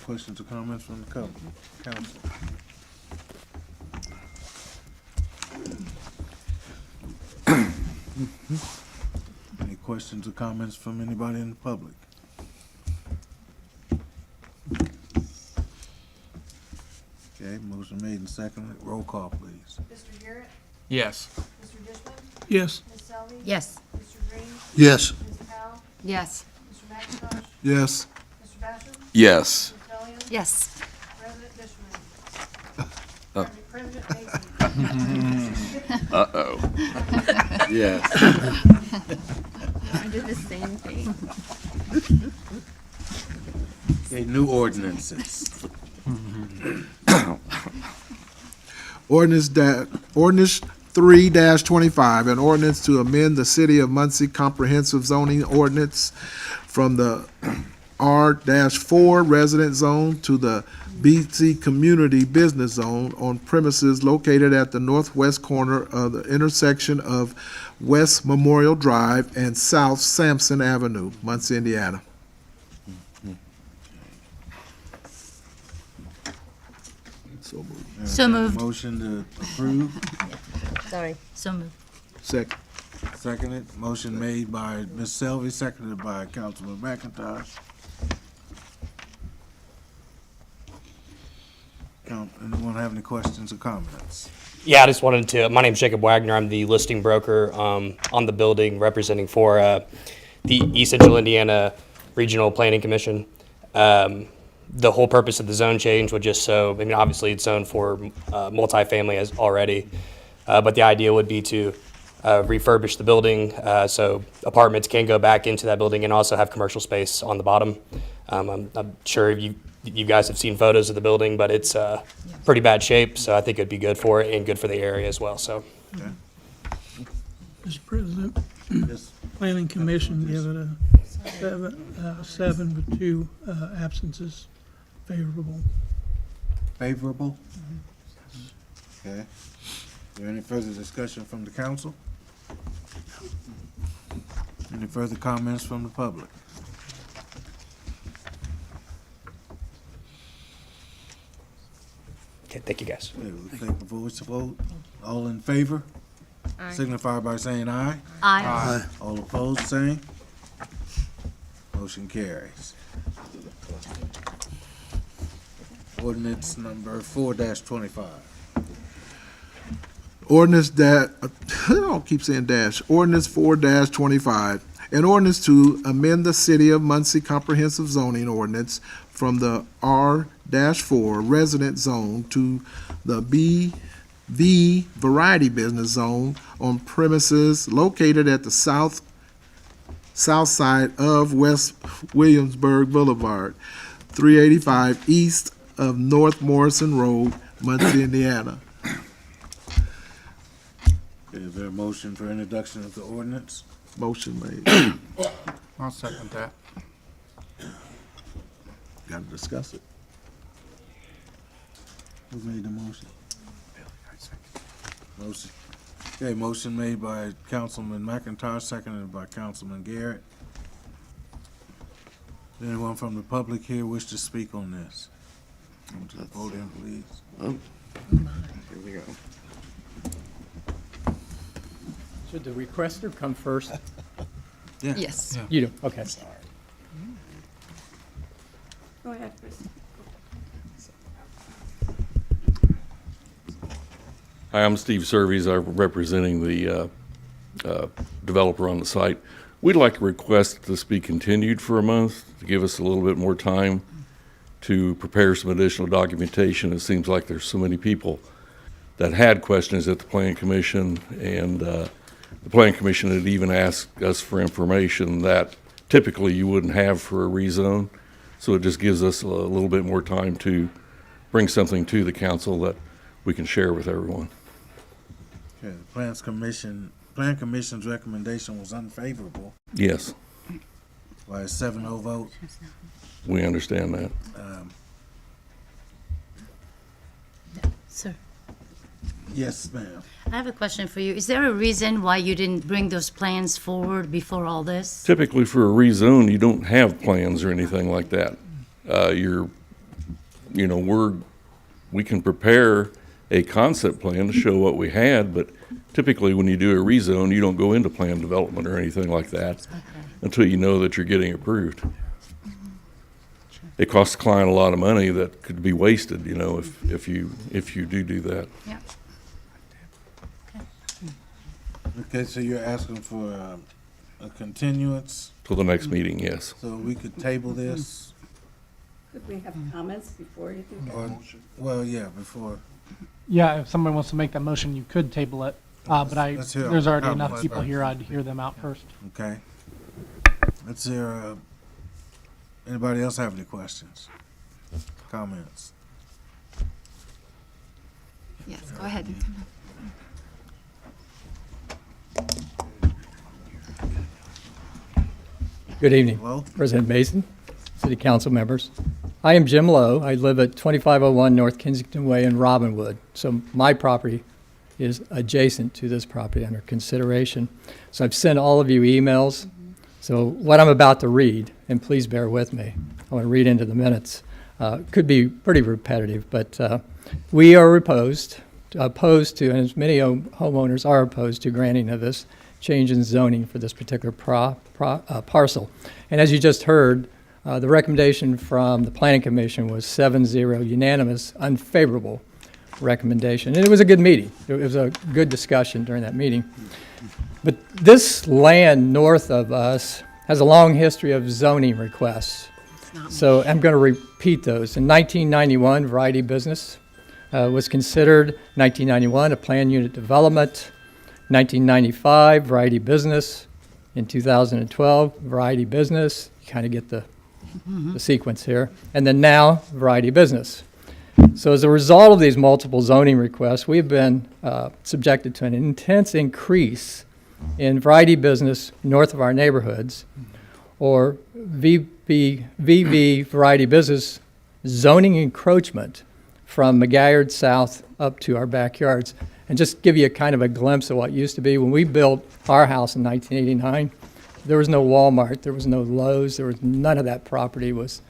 questions or comments from the council? Any questions or comments from anybody in the public? Okay, motion made and seconded. Roll call, please. Mr. Garrett? Yes. Mr. Dishman? Yes. Ms. Selby? Yes. Mr. Green? Yes. Ms. Powell? Yes. Mr. McIntosh? Yes. Mr. Basham? Yes. Ms. Bellion? Yes. President Dishman? Oh. President Mason? Uh-oh. Yes. I did the same thing. Okay, new ordinances. Ordinance 3-25, an ordinance to amend the City of Muncie Comprehensive Zoning Ordinance from the R-4 Resident Zone to the BC Community Business Zone on premises located at the northwest corner of the intersection of West Memorial Drive and South Sampson Avenue, Muncie, Indiana. So moved. So moved. Motion to approve, Sorry. So moved. Second. seconded. Motion made by Ms. Selvey, seconded by Councilman McIntosh. Anyone have any questions or comments? Yeah, I just wanted to, my name's Jacob Wagner. I'm the listing broker on the building representing for the East Central Indiana Regional Planning Commission. The whole purpose of the zone change would just obviously it's zoned for multifamily as already, but the idea would be to refurbish the building so apartments can go back into that building and also have commercial space on the bottom. I'm sure you've you guys have seen photos of the building, but it's pretty bad shape, so I think it'd be good for it and good for the area as well, so. Mr. President, Planning Commission give it a 7 with 2 absences, favorable. Favorable? Okay. Is there any further discussion from the council? Any further comments from the public? Okay, thank you, guys. Okay, we'll take a voice vote. All in favor? Aye. Signify by saying aye. Aye. All opposed, same. Motion carries. Ordinance number 4-25. Ordinance that, I don't keep saying dash, ordinance 4-25. An ordinance to amend the City of Muncie Comprehensive Zoning Ordinance from the R-4 resident zone to the BV Variety Business Zone on premises located at the south side of West Williamsburg Boulevard, 385 east of North Morrison Road, Muncie, Indiana. Is there a motion for introduction of the ordinance? Motion made. I'll second that. Got to discuss it. Who made the motion? Motion. Okay, motion made by Councilman McIntosh, seconded by Councilman Garrett. Does anyone from the public here wish to speak on this? Come to the podium, please. Here we go. Should the requester come first? Yeah. Yes. You do, okay. Go ahead, Chris. Hi, I'm Steve Serves. I'm representing the developer on the site. We'd like to request this be continued for a month to give us a little bit more time to prepare some additional documentation. It seems like there's so many people that had questions at the Planning Commission, and the Planning Commission had even asked us for information that typically you wouldn't have for a rezone. So it just gives us a little bit more time to bring something to the council that we can share with everyone. Okay, the Plan Commission's recommendation was unfavorable Yes, by a 7-0 vote. we understand that. Sir, Yes, ma'am. I have a question for you. Is there a reason why you didn't bring those plans forward before all this? Typically for a rezone, you don't have plans or anything like that. We can prepare a concept plan to show what we had, but typically when you do a rezone, you don't go into plan development or anything like that until you know that you're getting approved. It costs the client a lot of money that could be wasted, if you do that. Yeah. Okay, so you're asking for a continuance, Till the next meeting, yes. so we could table this? Could we have comments before you do that? Or, well, yeah, before. Yeah, if someone wants to make that motion, you could table it. But Let's hear there's already comments enough people first. here, I'd hear them out first. Okay. Let's hear, anybody else have any questions? Comments? Yes, go ahead. Good evening, Hello? President Mason, City Council members. I am Jim Lowe. I live at 2501 North Kensington Way in Robinwood. So my property is adjacent to this property under consideration. So I've sent all of you emails. So what I'm about to read, and please bear with me, I want to read into the minutes, could be pretty repetitive, but we are opposed to, and as many homeowners are opposed to granting of this change in zoning for this particular parcel. And as you just heard, the recommendation from the Planning Commission was 7-0 unanimous, unfavorable recommendation. And it was a good meeting. It was a good discussion during that meeting. But this land north of us has a long history of zoning requests. So I'm going to repeat those. In 1991, Variety Business was considered. 1991, a planned unit development. 1995, Variety Business. In 2012, Variety Business. You kind of get the the sequence here, and then now variety business. So as a result of these multiple zoning requests, we've been subjected to an intense increase in variety business north of our neighborhoods, or VV variety business zoning encroachment from McGuire south up to our backyards. And just give you a kind of a glimpse of what used to be. When we built our house in 1989, there was no Walmart, there was no Lowe's, there was none of that property was,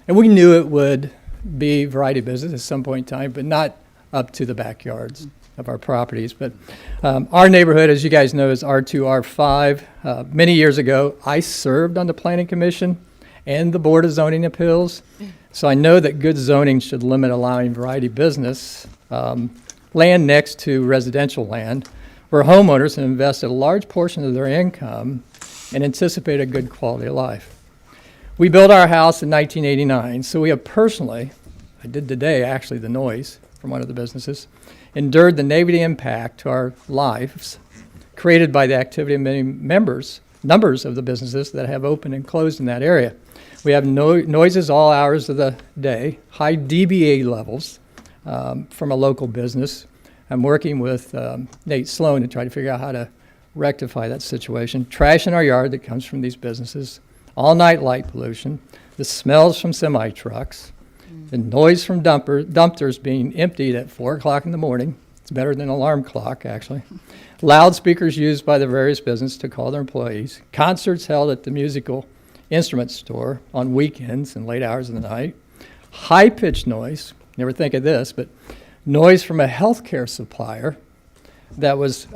and we knew it would be variety business at some point in time, but not up to the backyards of our properties. But our neighborhood, as you guys know, is R2, R5. Many years ago, I served on the Planning Commission and the Board of Zoning Appeals, so I know that good zoning should limit allowing variety business land next to residential land, where homeowners have invested a large portion of their income and anticipate a good quality of life. We built our house in 1989, so we have personally, I did today actually, the noise from one of the businesses, endured the negative impact to our lives created by the activity of many numbers of the businesses that have opened and closed in that area. We have noises all hours of the day, high dBA levels, from a local business. I'm working with Nate Sloan to try to figure out how to rectify that situation. Trash in our yard that comes from these businesses, all-night light pollution, the smells from semi-trucks, the noise from dumpsters being emptied at 4 o'clock in the morning. It's better than an alarm clock, actually. Loudspeakers used by the various businesses to call their employees. Concerts held at the musical instrument store on weekends and late hours of the night. High-pitched noise. Never think of this, but noise from a healthcare supplier that was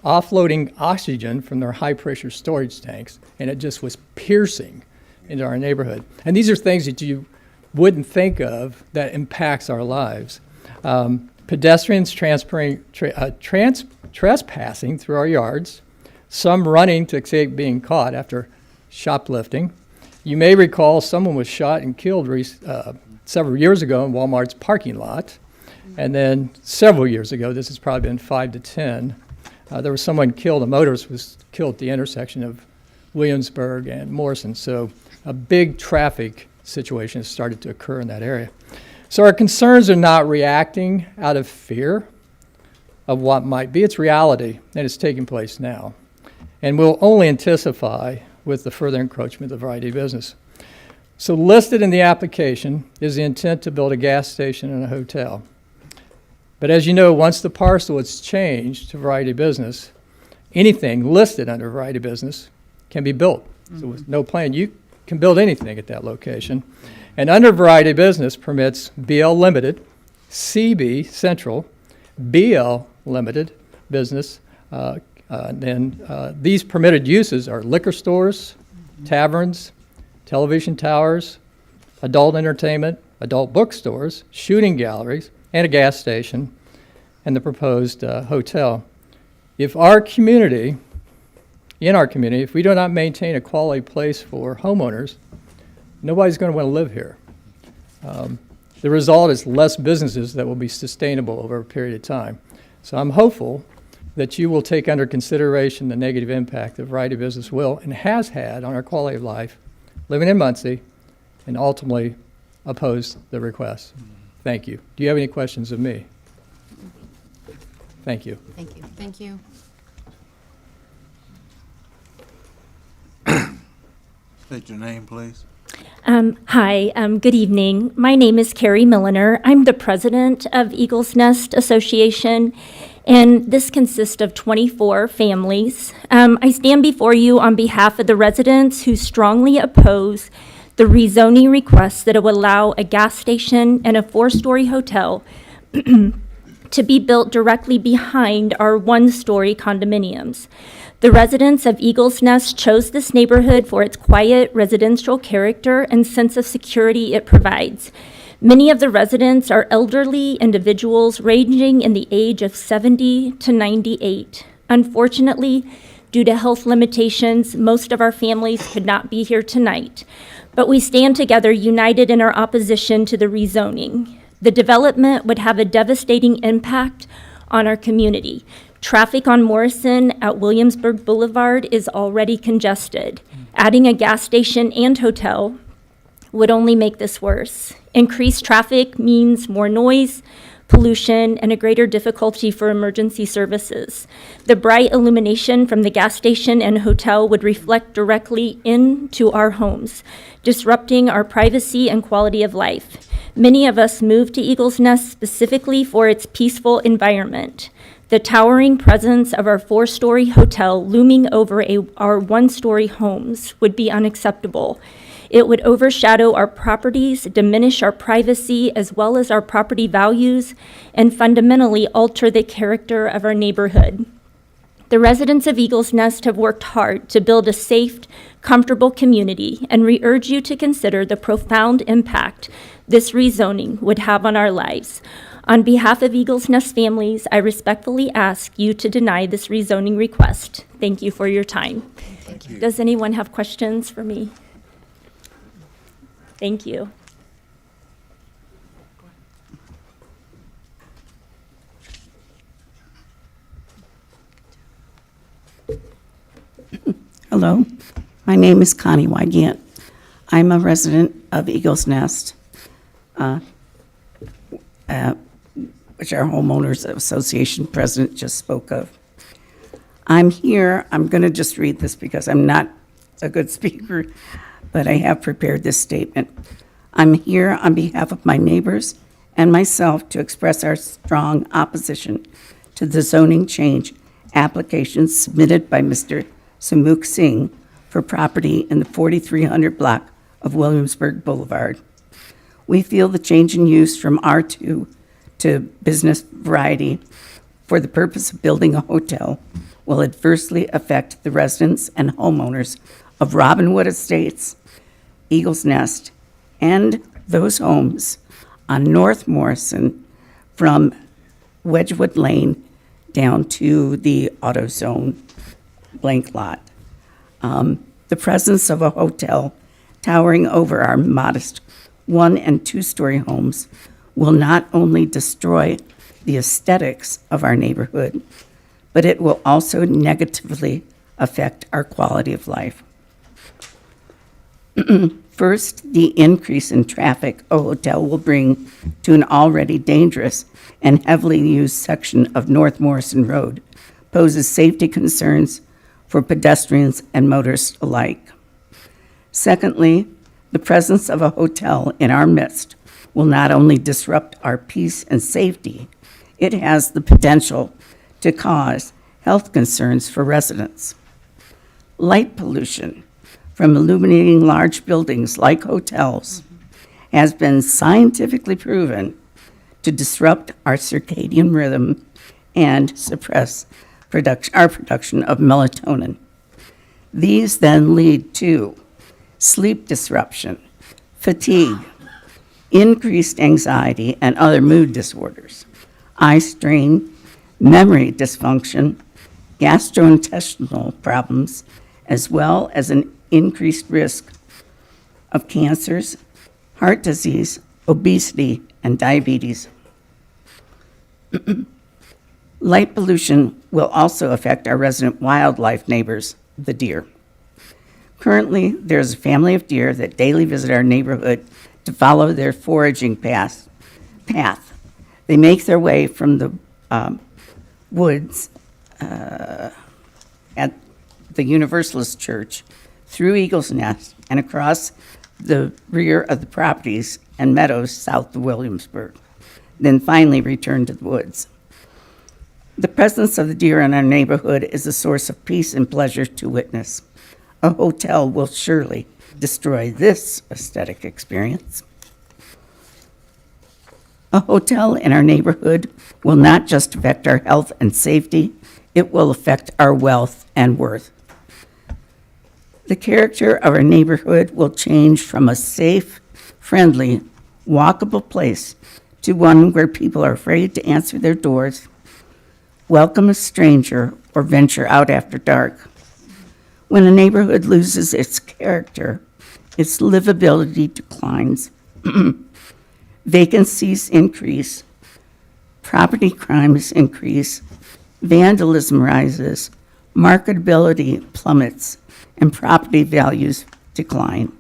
offloading oxygen from their high-pressure storage tanks, and it just was piercing into our neighborhood. And these are things that you wouldn't think of that impacts our lives. Pedestrians trespassing through our yards, some running to escape being caught after shoplifting. You may recall someone was shot and killed several years ago in Walmart's parking lot. And then several years ago, this has probably been 5 to 10, there was someone killed, a motorist was killed at the intersection of Williamsburg and Morrison. So a big traffic situation has started to occur in that area. So our concerns are not reacting out of fear of what might be. It's reality, and it's taking place now. And will only intensify with the further encroachment of variety of business. So listed in the application is the intent to build a gas station and a hotel. But as you know, once the parcel is changed to variety business, anything listed under variety business can be built. So with no plan, you can build anything at that location. And under variety business permits BL Limited, CB Central, BL Limited Business. These permitted uses are liquor stores, taverns, television towers, adult entertainment, adult bookstores, shooting galleries, and a gas station, and the proposed hotel. If our community, if we do not maintain a quality place for homeowners, nobody's going to want to live here. The result is less businesses that will be sustainable over a period of time. So I'm hopeful that you will take under consideration the negative impact that variety business will and has had on our quality of life living in Muncie, and ultimately oppose the request. Thank you. Do you have any questions of me? Thank you. Thank you. Thank you. State your name, please. Hi, good evening. My name is Carrie Milliner. I'm the president of Eagles Nest Association, and this consists of 24 families. I stand before you on behalf of the residents who strongly oppose the rezoning request that would allow a gas station and a 4-story hotel to be built directly behind our 1-story condominiums. The residents of Eagles Nest chose this neighborhood for its quiet residential character and sense of security it provides. Many of the residents are elderly individuals ranging in the age of 70 to 98. Unfortunately, due to health limitations, most of our families could not be here tonight. But we stand together united in our opposition to the rezoning. The development would have a devastating impact on our community. Traffic on Morrison at Williamsburg Boulevard is already congested. Adding a gas station and hotel would only make this worse. Increased traffic means more noise, pollution, and a greater difficulty for emergency services. The bright illumination from the gas station and hotel would reflect directly into our homes, disrupting our privacy and quality of life. Many of us moved to Eagles Nest specifically for its peaceful environment. The towering presence of our 4-story hotel looming over our 1-story homes would be unacceptable. It would overshadow our properties, diminish our privacy as well as our property values, and fundamentally alter the character of our neighborhood. The residents of Eagles Nest have worked hard to build a safe, comfortable community, and we urge you to consider the profound impact this rezoning would have on our lives. On behalf of Eagles Nest families, I respectfully ask you to deny this rezoning request. Thank you for your time. Thank you. Does anyone have questions for me? Thank you. Hello, my name is Connie Wygant. I'm a resident of Eagles Nest, which our homeowners association president just spoke of. I'm here, I'm going to just read this because I'm not a good speaker, but I have prepared this statement. I'm here on behalf of my neighbors and myself to express our strong opposition to the zoning change application submitted by Mr. Sumukh Singh for property in the 4300 block of Williamsburg Boulevard. We feel the change in use from R2 to business variety for the purpose of building a hotel will adversely affect the residents and homeowners of Robinwood Estates, Eagles Nest, and those homes on North Morrison from Wedgwood Lane down to the AutoZone blank lot. The presence of a hotel towering over our modest 1- and 2-story homes will not only destroy the aesthetics of our neighborhood, but it will also negatively affect our quality of life. First, the increase in traffic a hotel will bring to an already dangerous and heavily used section of North Morrison Road poses safety concerns for pedestrians and motorists alike. Secondly, the presence of a hotel in our midst will not only disrupt our peace and safety, it has the potential to cause health concerns for residents. Light pollution from illuminating large buildings like hotels has been scientifically proven to disrupt our circadian rhythm and suppress our production of melatonin. These then lead to sleep disruption, fatigue, increased anxiety, and other mood disorders, eye strain, memory dysfunction, gastrointestinal problems, as well as an increased risk of cancers, heart disease, obesity, and diabetes. Light pollution will also affect our resident wildlife neighbors, the deer. Currently, there's a family of deer that daily visit our neighborhood to follow their foraging path. They make their way from the woods at the Universalist Church through Eagles Nest and across the rear of the properties and meadows south of Williamsburg, then finally return to the woods. The presence of the deer in our neighborhood is a source of peace and pleasure to witness. A hotel will surely destroy this aesthetic experience. A hotel in our neighborhood will not just affect our health and safety, it will affect our wealth and worth. The character of our neighborhood will change from a safe, friendly, walkable place to one where people are afraid to answer their doors, welcome a stranger, or venture out after dark. When a neighborhood loses its character, its livability declines, vacancies increase, property crimes increase, vandalism rises, marketability plummets, and property values decline.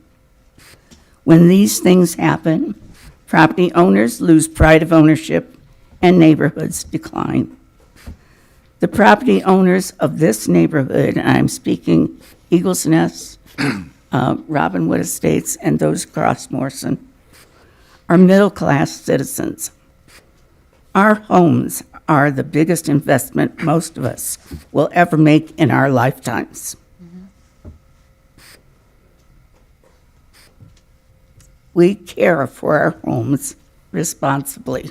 When these things happen, property owners lose pride of ownership and neighborhoods decline. The property owners of this neighborhood, and I'm speaking Eagles Nest, Robinwood Estates, and those across Morrison, are middle-class citizens. Our homes are the biggest investment most of us will ever make in our lifetimes. We care for our homes responsibly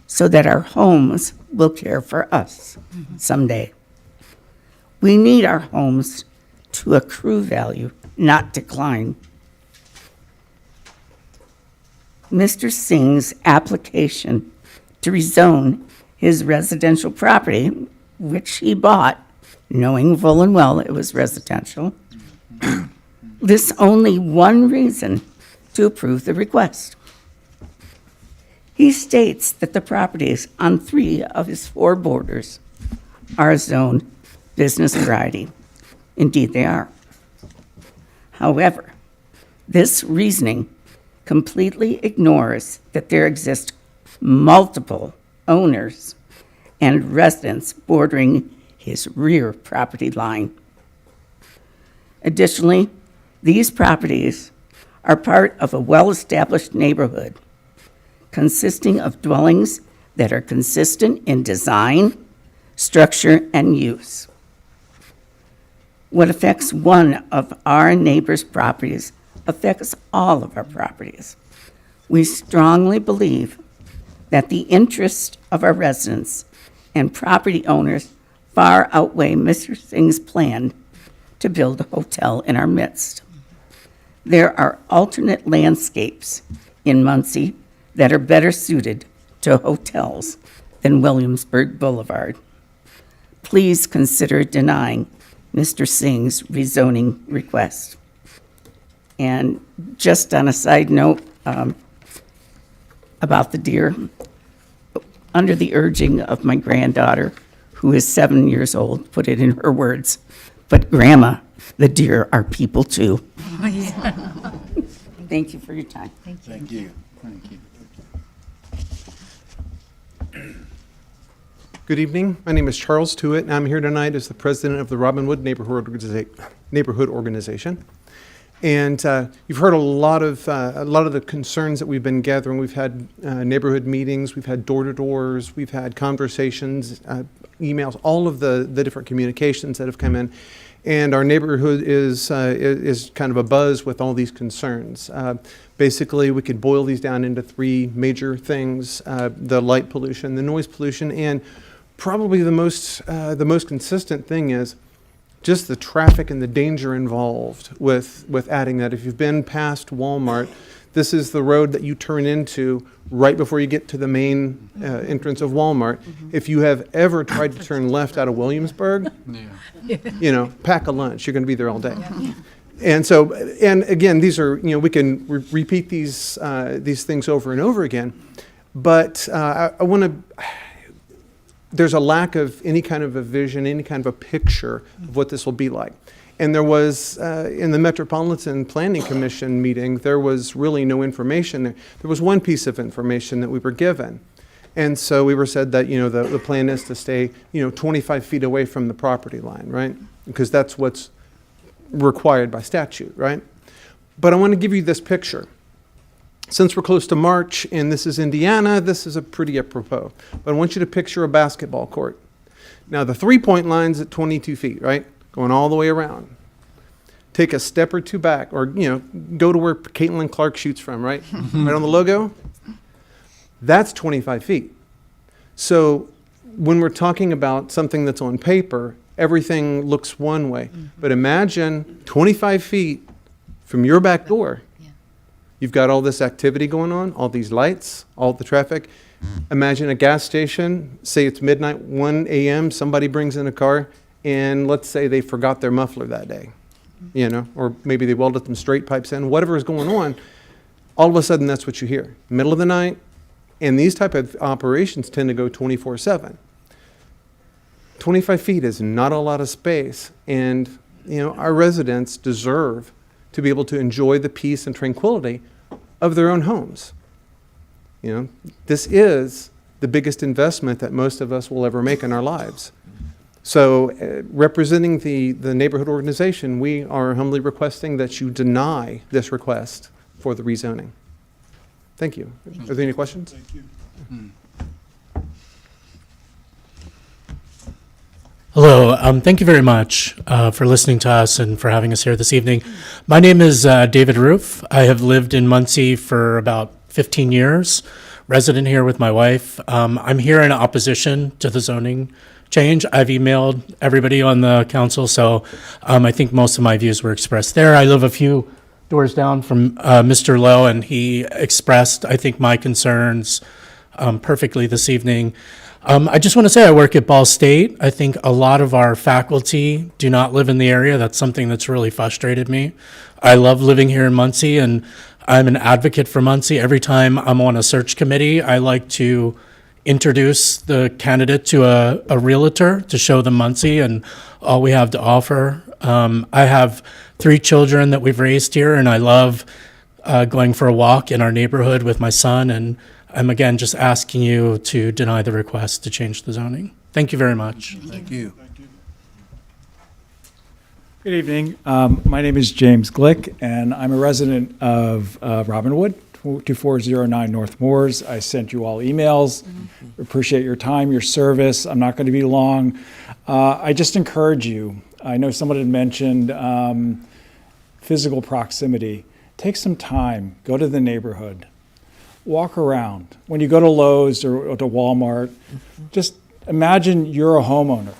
so that our homes will care for us someday. We need our homes to accrue value, not decline. Mr. Singh's application to rezone his residential property, which he bought, knowing full and well it was residential, lists only one reason to approve the request. He states that the properties on 3 of his 4 borders are zoned business variety. Indeed, they are. However, this reasoning completely ignores that there exist multiple owners and residents bordering his rear property line. Additionally, these properties are part of a well-established neighborhood consisting of dwellings that are consistent in design, structure, and use. What affects one of our neighbors' properties affects all of our properties. We strongly believe that the interest of our residents and property owners far outweigh Mr. Singh's plan to build a hotel in our midst. There are alternate landscapes in Muncie that are better suited to hotels than Williamsburg Boulevard. Please consider denying Mr. Singh's rezoning request. And just on a side note about the deer, under the urging of my granddaughter, who is 7 years old, put it in her words, but Grandma, the deer are people too. Oh, yeah. Thank you for your time. Thank you. Thank you. Good evening. My name is Charles Tewitt, and I'm here tonight as the president of the Robinwood Neighborhood Organization. And you've heard a lot of the concerns that we've been gathering. We've had neighborhood meetings, we've had door-to-doors, we've had conversations, emails, all of the different communications that have come in. And our neighborhood is kind of abuzz with all these concerns. Basically, we could boil these down into 3 major things: the light pollution, the noise pollution, and probably the most consistent thing is just the traffic and the danger involved with adding that. If you've been past Walmart, this is the road that you turn into right before you get to the main entrance of Walmart. If you have ever tried to turn left out of Williamsburg, you know, pack a lunch. You're going to be there all day. And so, and again, these are, you know, we can repeat these things over and over again, but I want to. There's a lack of any kind of a vision, any kind of a picture of what this will be like. And there was, in the Metropolitan Planning Commission meeting, there was really no information. There was one piece of information that we were given. And so we were said that, you know, the plan is to stay, you know, 25 feet away from the property line, right? Because that's what's required by statute, right? But I want to give you this picture. Since we're close to March and this is Indiana, this is a pretty apropos. But I want you to picture a basketball court. Now the 3-point line's at 22 feet, right? Going all the way around. Take a step or 2 back, or, you know, go to where Caitlin Clark shoots from, right? Right on the logo. That's 25 feet. So when we're talking about something that's on paper, everything looks one way. But imagine 25 feet from your back door. You've got all this activity going on, all these lights, all the traffic. Imagine a gas station, say it's midnight, 1 a.m., somebody brings in a car, and let's say they forgot their muffler that day, you know, or maybe they welded some straight pipes in, whatever is going on, all of a sudden that's what you hear. Middle of the night, and these type of operations tend to go 24/7. 25 feet is not a lot of space, and, you know, our residents deserve to be able to enjoy the peace and tranquility of their own homes. You know, this is the biggest investment that most of us will ever make in our lives. So representing the neighborhood organization, we are humbly requesting that you deny this request for the rezoning. Thank you. Are there any questions? Thank you. Hello. Thank you very much for listening to us and for having us here this evening. My name is David Roof. I have lived in Muncie for about 15 years, resident here with my wife. I'm here in opposition to the zoning change. I've emailed everybody on the council, so I think most of my views were expressed there. I live a few doors down from Mr. Lowe, and he expressed, I think, my concerns perfectly this evening. I just want to say I work at Ball State. I think a lot of our faculty do not live in the area. That's something that's really frustrated me. I love living here in Muncie, and I'm an advocate for Muncie. Every time I'm on a search committee, I like to introduce the candidate to a realtor to show them Muncie and all we have to offer. I have 3 children that we've raised here, and I love going for a walk in our neighborhood with my son, and I'm again just asking you to deny the request to change the zoning. Thank you very much. Thank you. Good evening. My name is James Glick, and I'm a resident of Robinwood, 2409 North Moores. I sent you all emails. Appreciate your time, your service. I'm not going to be long. I just encourage you. I know someone had mentioned physical proximity. Take some time. Go to the neighborhood. Walk around. When you go to Lowe's or to Walmart, just imagine you're a homeowner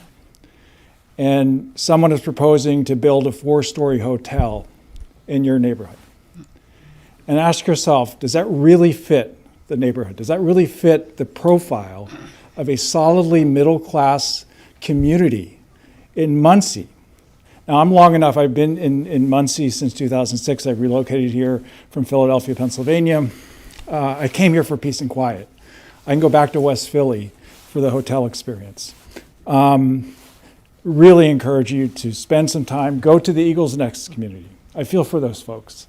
and someone is proposing to build a 4-story hotel in your neighborhood. And ask yourself, does that really fit the neighborhood? Does that really fit the profile of a solidly middle-class community in Muncie? Now, I'm long enough. I've been in Muncie since 2006. I relocated here from Philadelphia, Pennsylvania. I came here for peace and quiet. I can go back to West Philly for the hotel experience. Really encourage you to spend some time, go to the Eagles Nest community. I feel for those folks.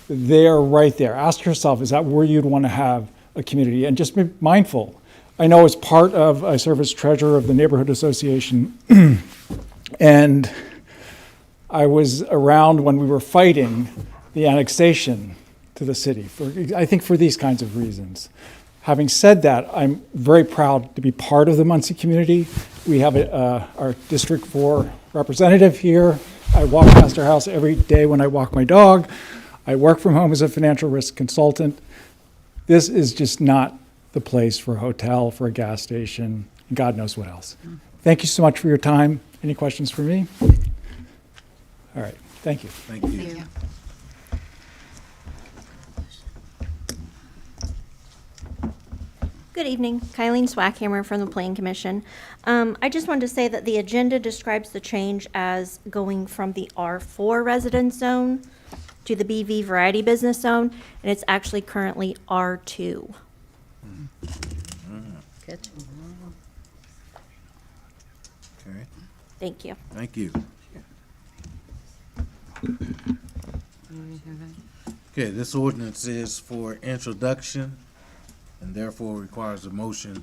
They're right there. Ask yourself, is that where you'd want to have a community? And just be mindful. I know as part of, I serve as treasurer of the neighborhood association, and I was around when we were fighting the annexation to the city, I think for these kinds of reasons. Having said that, I'm very proud to be part of the Muncie community. We have our District 4 representative here. I walk past our house every day when I walk my dog. I work from home as a financial risk consultant. This is just not the place for a hotel, for a gas station, and God knows what else. Thank you so much for your time. Any questions for me? All right, thank you. Thank you. Good evening, Kylene Swackhammer from the Plan Commission. I just wanted to say that the agenda describes the change as going from the R4 residence zone to the BV variety business zone, and it's actually currently R2. Good. Okay. Thank you. Thank you. Okay, this ordinance is for introduction and therefore requires a motion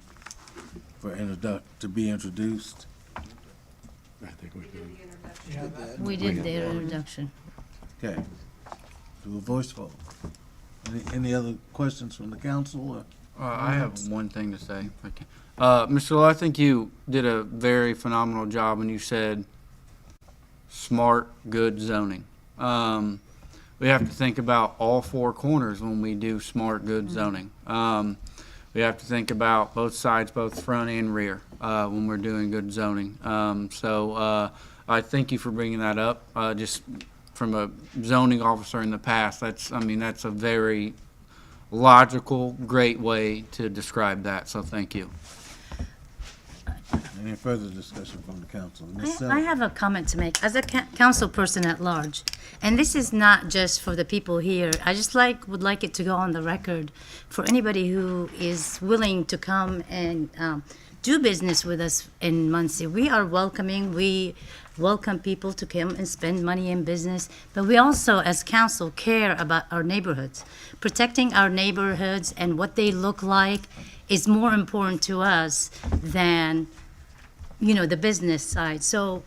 for to be introduced. I think we did. We did the introduction. Okay. Do a voice vote. Any other questions from the council? I have one thing to say. If I can. Mr. Lowe, I think you did a very phenomenal job when you said smart, good zoning. We have to think about all 4 corners when we do smart, good zoning. We have to think about both sides, both front and rear, when we're doing good zoning. So I thank you for bringing that up. Just from a zoning officer in the past, that's a very logical, great way to describe that. So thank you. Any further discussion from the council? I have a comment to make as a council person at large, and this is not just for the people here. I just would like it to go on the record for anybody who is willing to come and do business with us in Muncie. We are welcoming. We welcome people to come and spend money in business, but we also, as council, care about our neighborhoods. Protecting our neighborhoods and what they look like is more important to us than, you know, the business side. So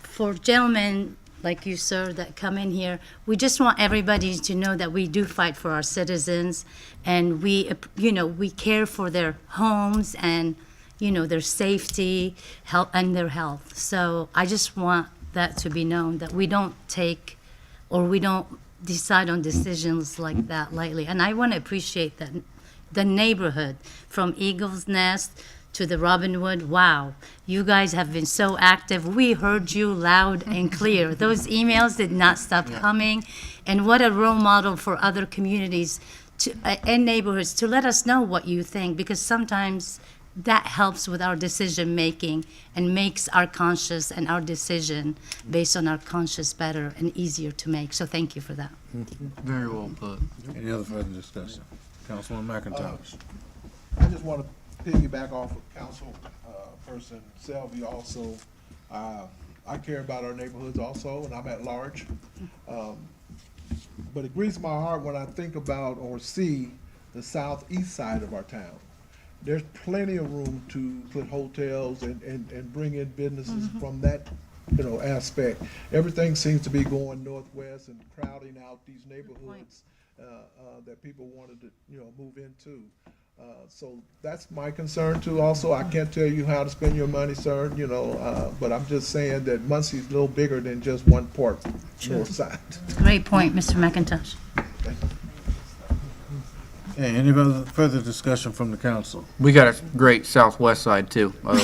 for gentlemen like you, sir, that come in here, we just want everybody to know that we do fight for our citizens, and we, you know, we care for their homes and, you know, their safety, health, and their health. So I just want that to be known, that we don't take, or we don't decide on decisions like that lightly. And I want to appreciate that the neighborhood, from Eagles Nest to the Robinwood, wow, you guys have been so active. We heard you loud and clear. Those emails did not stop coming. And what a role model for other communities to, and neighborhoods to let us know what you think, because sometimes that helps with our decision making and makes our conscious and our decision based on our conscious better and easier to make. So thank you for that. Very well put. Any other further discussion? Councilman McIntosh. I just want to piggyback off of Council Person Selby also. I care about our neighborhoods also, and I'm at large. But it grieves my heart when I think about or see the southeast side of our town. There's plenty of room to put hotels and bring in businesses from that, you know, aspect. Everything seems to be going northwest and crowding out these neighborhoods that people wanted to, you know, move into. So that's my concern too. Also, I can't tell you how to spend your money, sir, you know, but I'm just saying that Muncie's a little bigger than just one part, north side. Great point, Mr. McIntosh. Okay, any further discussion from the council? We got a great southwest side too, by the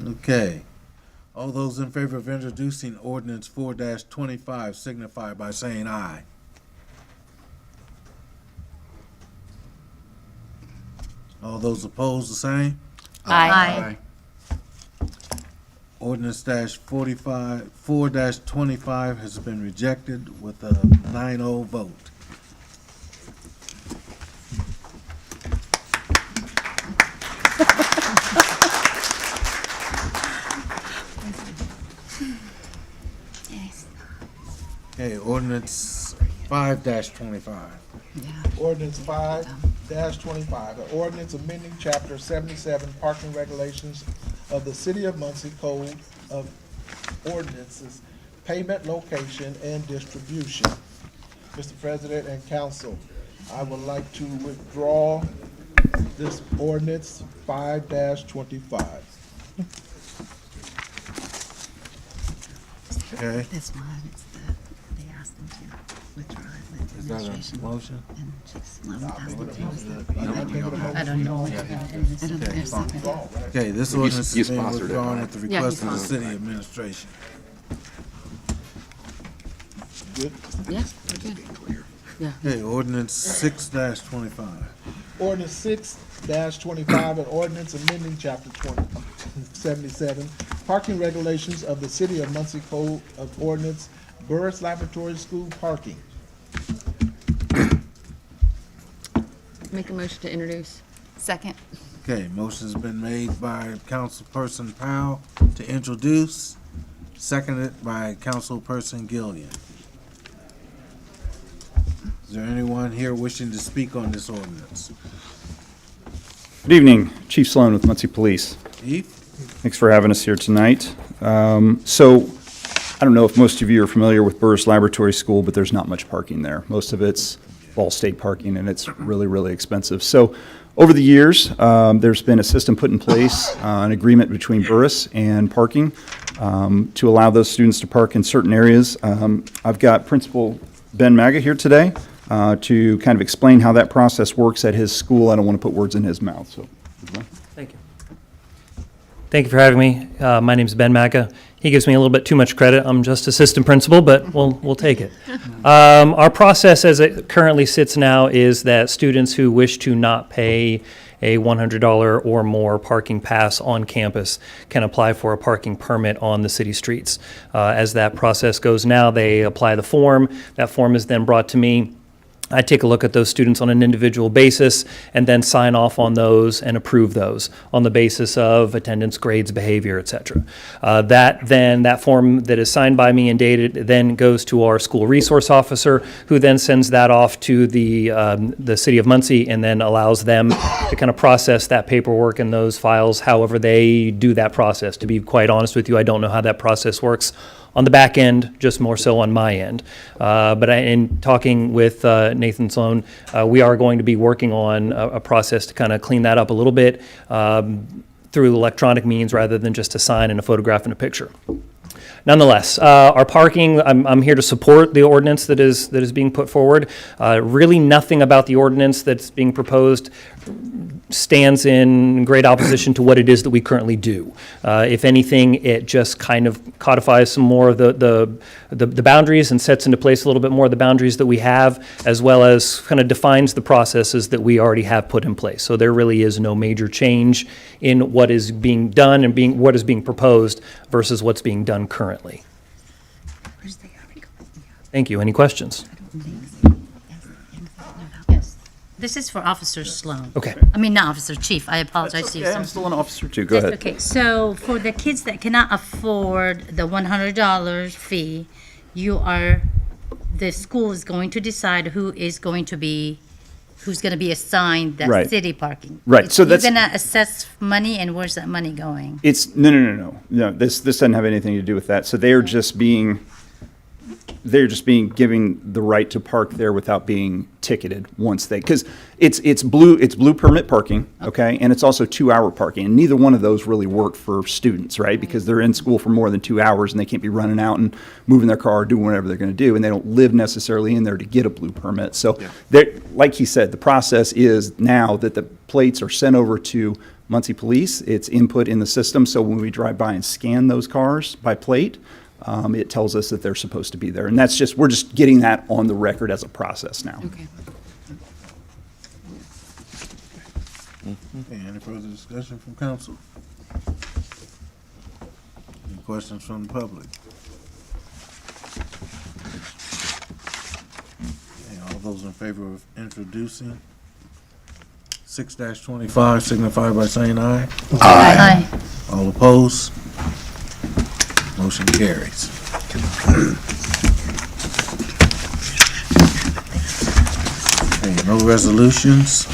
way. Okay. All those in favor of introducing ordinance 4-25 signify by saying aye. All those opposed, the same? Aye. Ordinance 4-25 has been rejected with a 9-0 vote. Okay, ordinance 5-25. Ordinance 5-25, an ordinance amending chapter 77 parking regulations of the City of Muncie Code of Ordinances, payment, location, and distribution. Mr. President and Council, I would like to withdraw this ordinance 5-25. Okay. This one, it's the, they asked them to withdraw it with Is that a administration. motion? And just let them pass the I don't know. Okay, this You ordinance is being sponsored it, withdrawn right? at the Yeah, he request of the sponsored city administration. Good. Yes, we're good. Okay, ordinance 6-25. Ordinance 6-25, an ordinance amending chapter 77, parking regulations of the City of Muncie Code of Ordinance, Burris Laboratory School parking. Make a motion to introduce. Second. Okay, motion's been made by Councilperson Powell to introduce, seconded by Councilperson Gillian. Is there anyone here wishing to speak on this ordinance? Good evening, Chief Sloan with Muncie Police. Chief? Thanks for having us here tonight. So, I don't know if most of you are familiar with Burris Laboratory School, but there's not much parking there. Most of it's all state parking, and it's really, really expensive. So, over the years, there's been a system put in place, an agreement between Burris and parking to allow those students to park in certain areas. I've got Principal Ben Maga here today to kind of explain how that process works at his school. I don't want to put words in his mouth, so. Thank you. Thank you for having me. My name's Ben Maga. He gives me a little bit too much credit. I'm just assistant principal, but we'll take it. Our process as it currently sits now is that students who wish to not pay a $100 or more parking pass on campus can apply for a parking permit on the city streets. As that process goes now, they apply the form. That form is then brought to me. I take a look at those students on an individual basis and then sign off on those and approve those on the basis of attendance, grades, behavior, et cetera. That form that is signed by me and dated then goes to our school resource officer, who then sends that off to the city of Muncie and then allows them to kind of process that paperwork and those files however they do that process. To be quite honest with you, I don't know how that process works on the back end, just more so on my end. But in talking with Nathan Sloan, we are going to be working on a process to kind of clean that up a little bit through electronic means rather than just a sign and a photograph and a picture. Nonetheless, our parking, I'm here to support the ordinance that is being put forward. Really nothing about the ordinance that's being proposed stands in great opposition to what it is that we currently do. If anything, it just kind of codifies some more of the boundaries and sets into place a little bit more of the boundaries that we have, as well as kind of defines the processes that we already have put in place. So there really is no major change in what is being done and what is being proposed versus what's being done currently. Thank you. Any questions? Yes. This is for Officer Sloan. Okay. I mean, not Officer Chief. I apologize to you. I'm still an officer too. Go That's ahead. okay. So for the kids that cannot afford the $100 fee, the school is going to decide who's going to be assigned that Right. city parking. Right, so that's- You're gonna assess money, and where's that money going? It's, no. This doesn't have anything to do with that. So they're just being given the right to park there without being ticketed once because it's blue permit parking, okay? And it's also 2-hour parking. And neither one of those really work for students, right? Because they're in school for more than 2 hours and they can't be running out and moving their car or doing whatever they're gonna do. And they don't live necessarily in there to get a blue permit. So like he said, the process is now that the plates are sent over to Muncie Police. It's input in the system. So when we drive by and scan those cars by plate, it tells us that they're supposed to be there. And we're just getting that on the record as a process now. Okay. Okay, any further discussion from council? Any questions from the public? Okay, all those in favor of introducing 6-25 signify by saying aye. Aye. All opposed? Motion carries. Okay, no resolutions.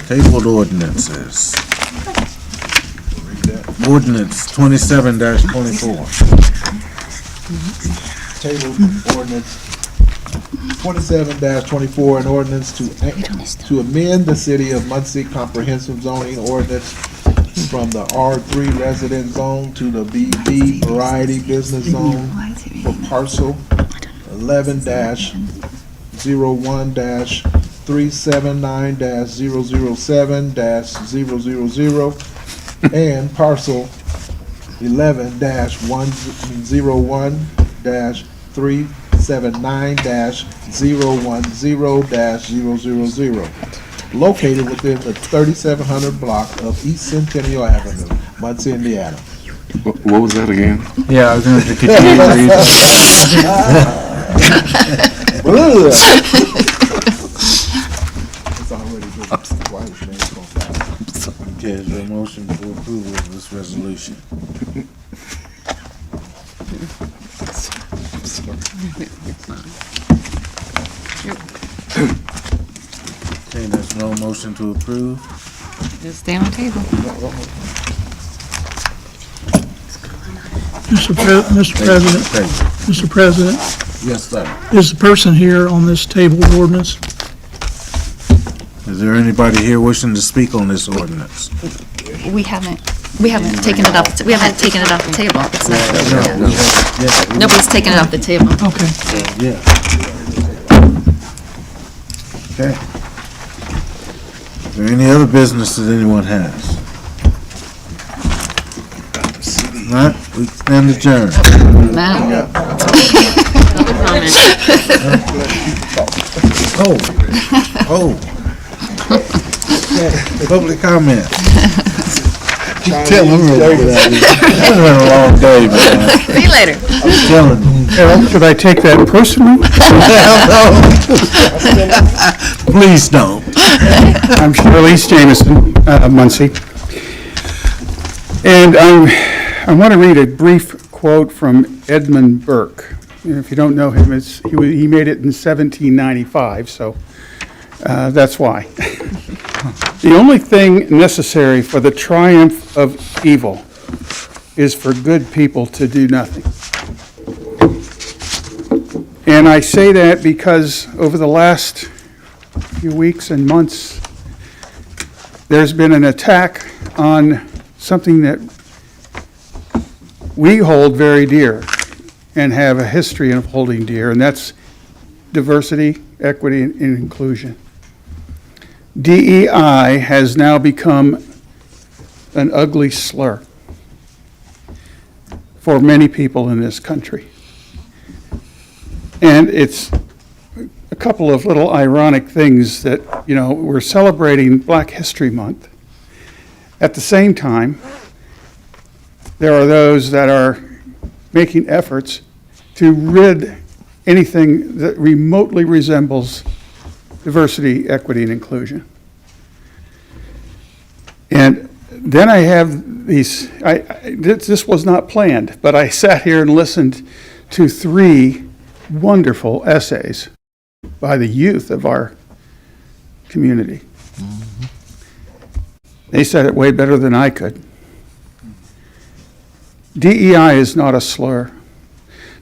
Tabled ordinances. Ordinance 27-24. Table ordinance 27-24, an ordinance to amend the City of Muncie Comprehensive Zoning Ordinance from the R3 resident zone to the BV Variety Business Zone for parcel 11-01-379-007-000 and parcel 11-101-379-010-000, located within the 3700 block of East Centennial Avenue, Muncie, Indiana. What was that again? Yeah, I was going to It's already good. Twice, man. It's gonna pass. Okay, is there a motion for approval of this resolution? Okay, there's no motion to approve. Just stay on the table. Mr. President, Yes, sir. is the person here on this table ordinance? Is there anybody here wishing to speak on this ordinance? We haven't taken it off, we haven't taken it off the table. It's not- Nobody's taken it off the table. Okay. Yeah. Okay. Is there any other business that anyone has? If not, we stand adjourned. Oh. Public comment. Tell them. It's been a long day, man. See you later. I'm telling you. Harold, should I take that personally? Please don't. I'm Charlize Jameson, Muncie. And I want to read a brief quote from Edmund Burke. If you don't know him, he made it in 1795, so that's why. The only thing necessary for the triumph of evil is for good people to do nothing. And I say that because over the last few weeks and months, there's been an attack on something that we hold very dear and have a history of holding dear, and that's diversity, equity, and inclusion. DEI has now become an ugly slur for many people in this country. And it's a couple of little ironic things that, we're celebrating Black History Month. At the same time, there are those that are making efforts to rid anything that remotely resembles diversity, equity, and inclusion. And then I have these, this was not planned, but I sat here and listened to 3 wonderful essays by the youth of our community. They said it way better than I could. DEI is not a slur.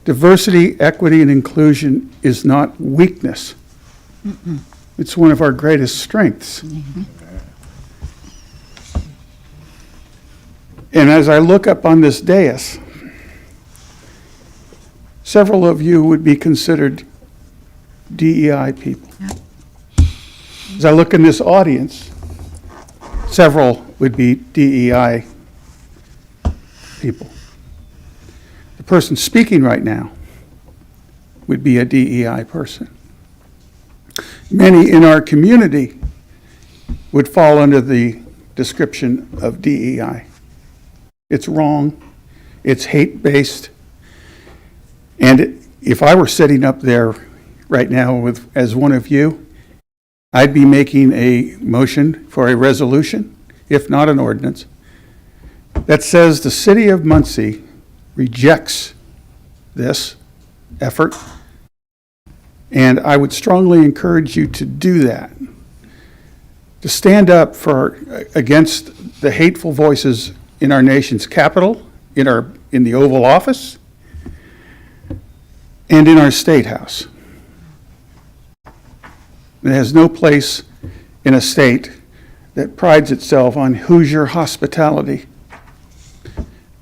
Diversity, equity, and inclusion is not weakness. It's one of our greatest strengths. And as I look up on this dais, several of you would be considered DEI people. As I look in this audience, several would be DEI people. The person speaking right now would be a DEI person. Many in our community would fall under the description of DEI. It's wrong, it's hate-based, and if I were sitting up there right now as one of you, I'd be making a motion for a resolution, if not an ordinance, that says the city of Muncie rejects this effort, and I would strongly encourage you to do that, to stand up against the hateful voices in our nation's capital, in the Oval Office, and in our State House. It has no place in a state that prides itself on Hoosier hospitality.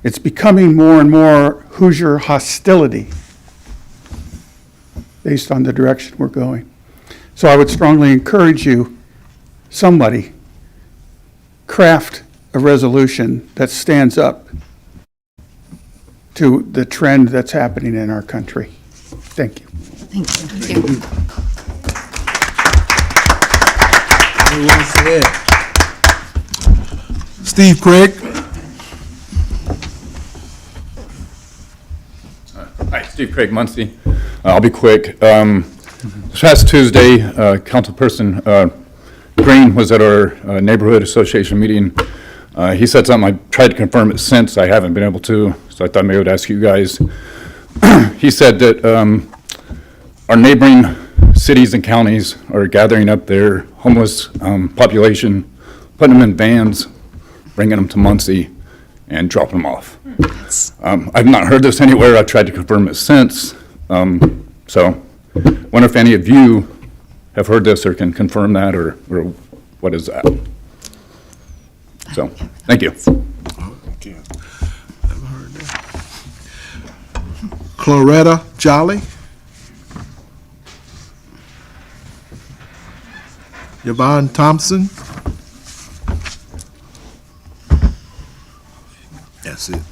It's becoming more and more Hoosier hostility based on the direction we're going. So I would strongly encourage you, somebody, craft a resolution that stands up to the trend that's happening in our country. Thank you. Thank you. Steve Craig. Hi, Steve Craig, Muncie. I'll be quick. This past Tuesday, Councilperson Green was at our neighborhood association meeting. He said something. I tried to confirm it since. I haven't been able to, so I thought maybe I would ask you guys. He said that our neighboring cities and counties are gathering up their homeless population, putting them in vans, bringing them to Muncie, and dropping them off. I've not heard this anywhere. I've tried to confirm it since. So wonder if any of you have heard this or can confirm that, or what is that? So, thank you. Okay. Never heard that. Claretta Jolly. Yvonne Thompson. That's it.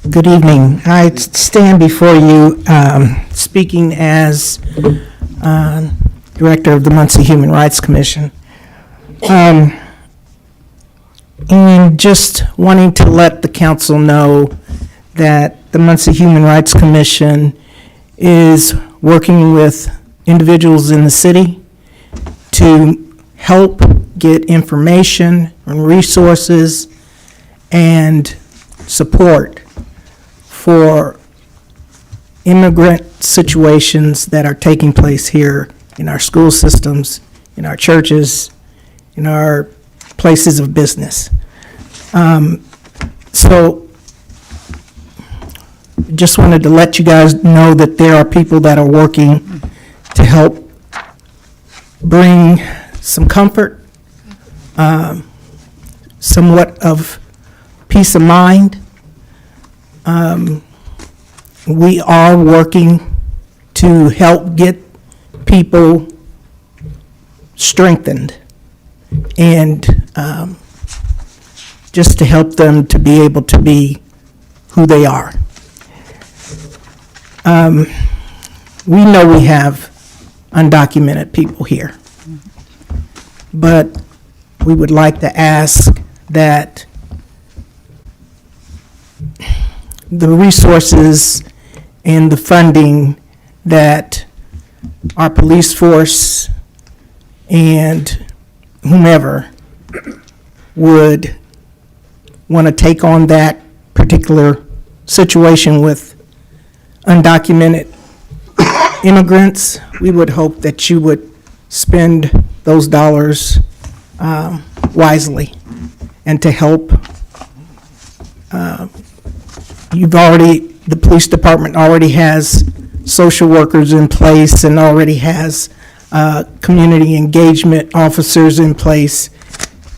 Good evening. I stand before you speaking as Director of the Muncie Human Rights Commission. And just wanting to let the council know that the Muncie Human Rights Commission is working with individuals in the city to help get information and resources and support for immigrant situations that are taking place here in our school systems, in our churches, in our places of business. So just wanted to let you guys know that there are people that are working to help bring some comfort, somewhat of peace of mind. We are working to help get people strengthened and just to help them to be able to be who they are. We know we have undocumented people here, but we would like to ask that the resources and the funding that our police force and whomever would want to take on that particular situation with undocumented immigrants, we would hope that you would spend those dollars wisely and to help. The police department already has social workers in place and already has community engagement officers in place.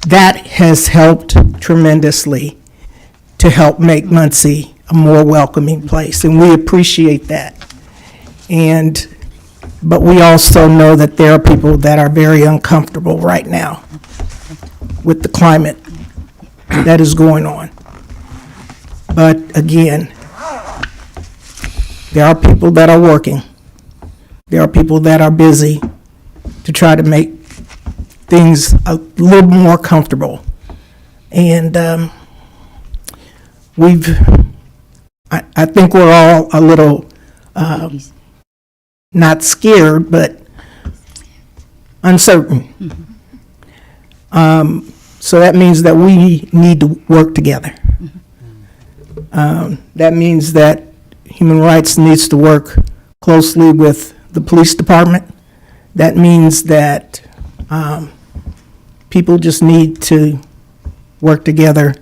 That has helped tremendously to help make Muncie a more welcoming place, and we appreciate that. But we also know that there are people that are very uncomfortable right now with the climate that is going on. But again, there are people that are working. There are people that are busy to try to make things a little more comfortable. And I think we're all a little not scared, but uncertain. So that means that we need to work together. That means that Human Rights needs to work closely with the police department. That means that people just need to work together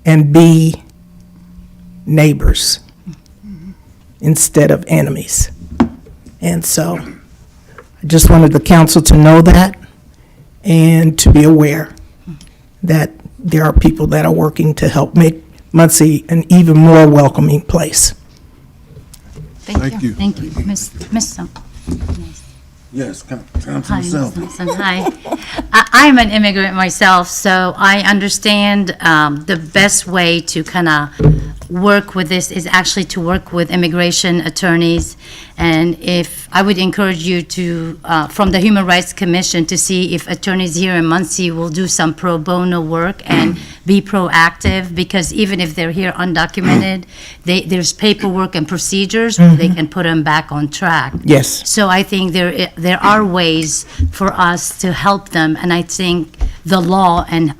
and be neighbors instead of enemies. And so I just wanted the council to know that and to be aware that there are people that are working to help make Muncie an even more welcoming place. Thank you. Thank you. Miss Yes, Hi, Councilman Ms. Self. Thompson. Hi. I'm an immigrant myself, so I understand the best way to kind of work with this is actually to work with immigration attorneys. And if, I would encourage you to, from the Human Rights Commission, to see if attorneys here in Muncie will do some pro bono work and be proactive, because even if they're here undocumented, there's paperwork and procedures where they can put them back on track. Yes. So I think there are ways for us to help them, and I think the law and,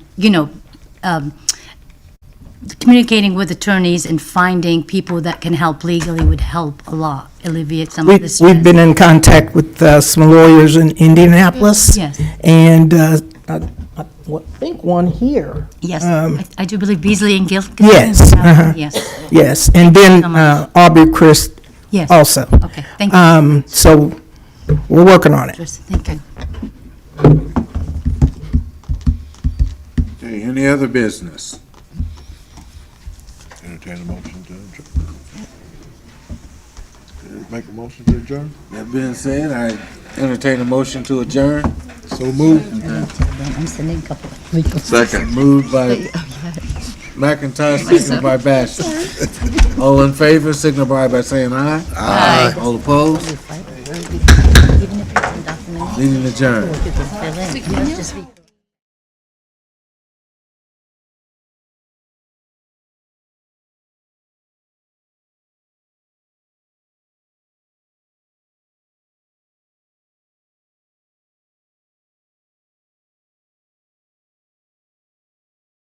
communicating with attorneys and finding people that can help legally would help a lot, alleviate some of the stress. We've been in contact with some lawyers in Indianapolis. Yes. And I think one here. Yes, I do believe Beasley and Gilkison. Yes. Yes. Yes, and then Aubrey Christ Yes. also. Okay, thank you. So we're working on it. Thank you. Okay, any other business? Entertain a motion to adjourn. Make a motion to adjourn? That being said, I entertain a motion to adjourn. So moved. I'm sending a couple of legal. Second. Moved by McIntosh, seconded by Bastrop. All in favor, signify by saying aye. Aye. All opposed? Even if it's undocumented. Meeting adjourned. Fill in. You don't just be-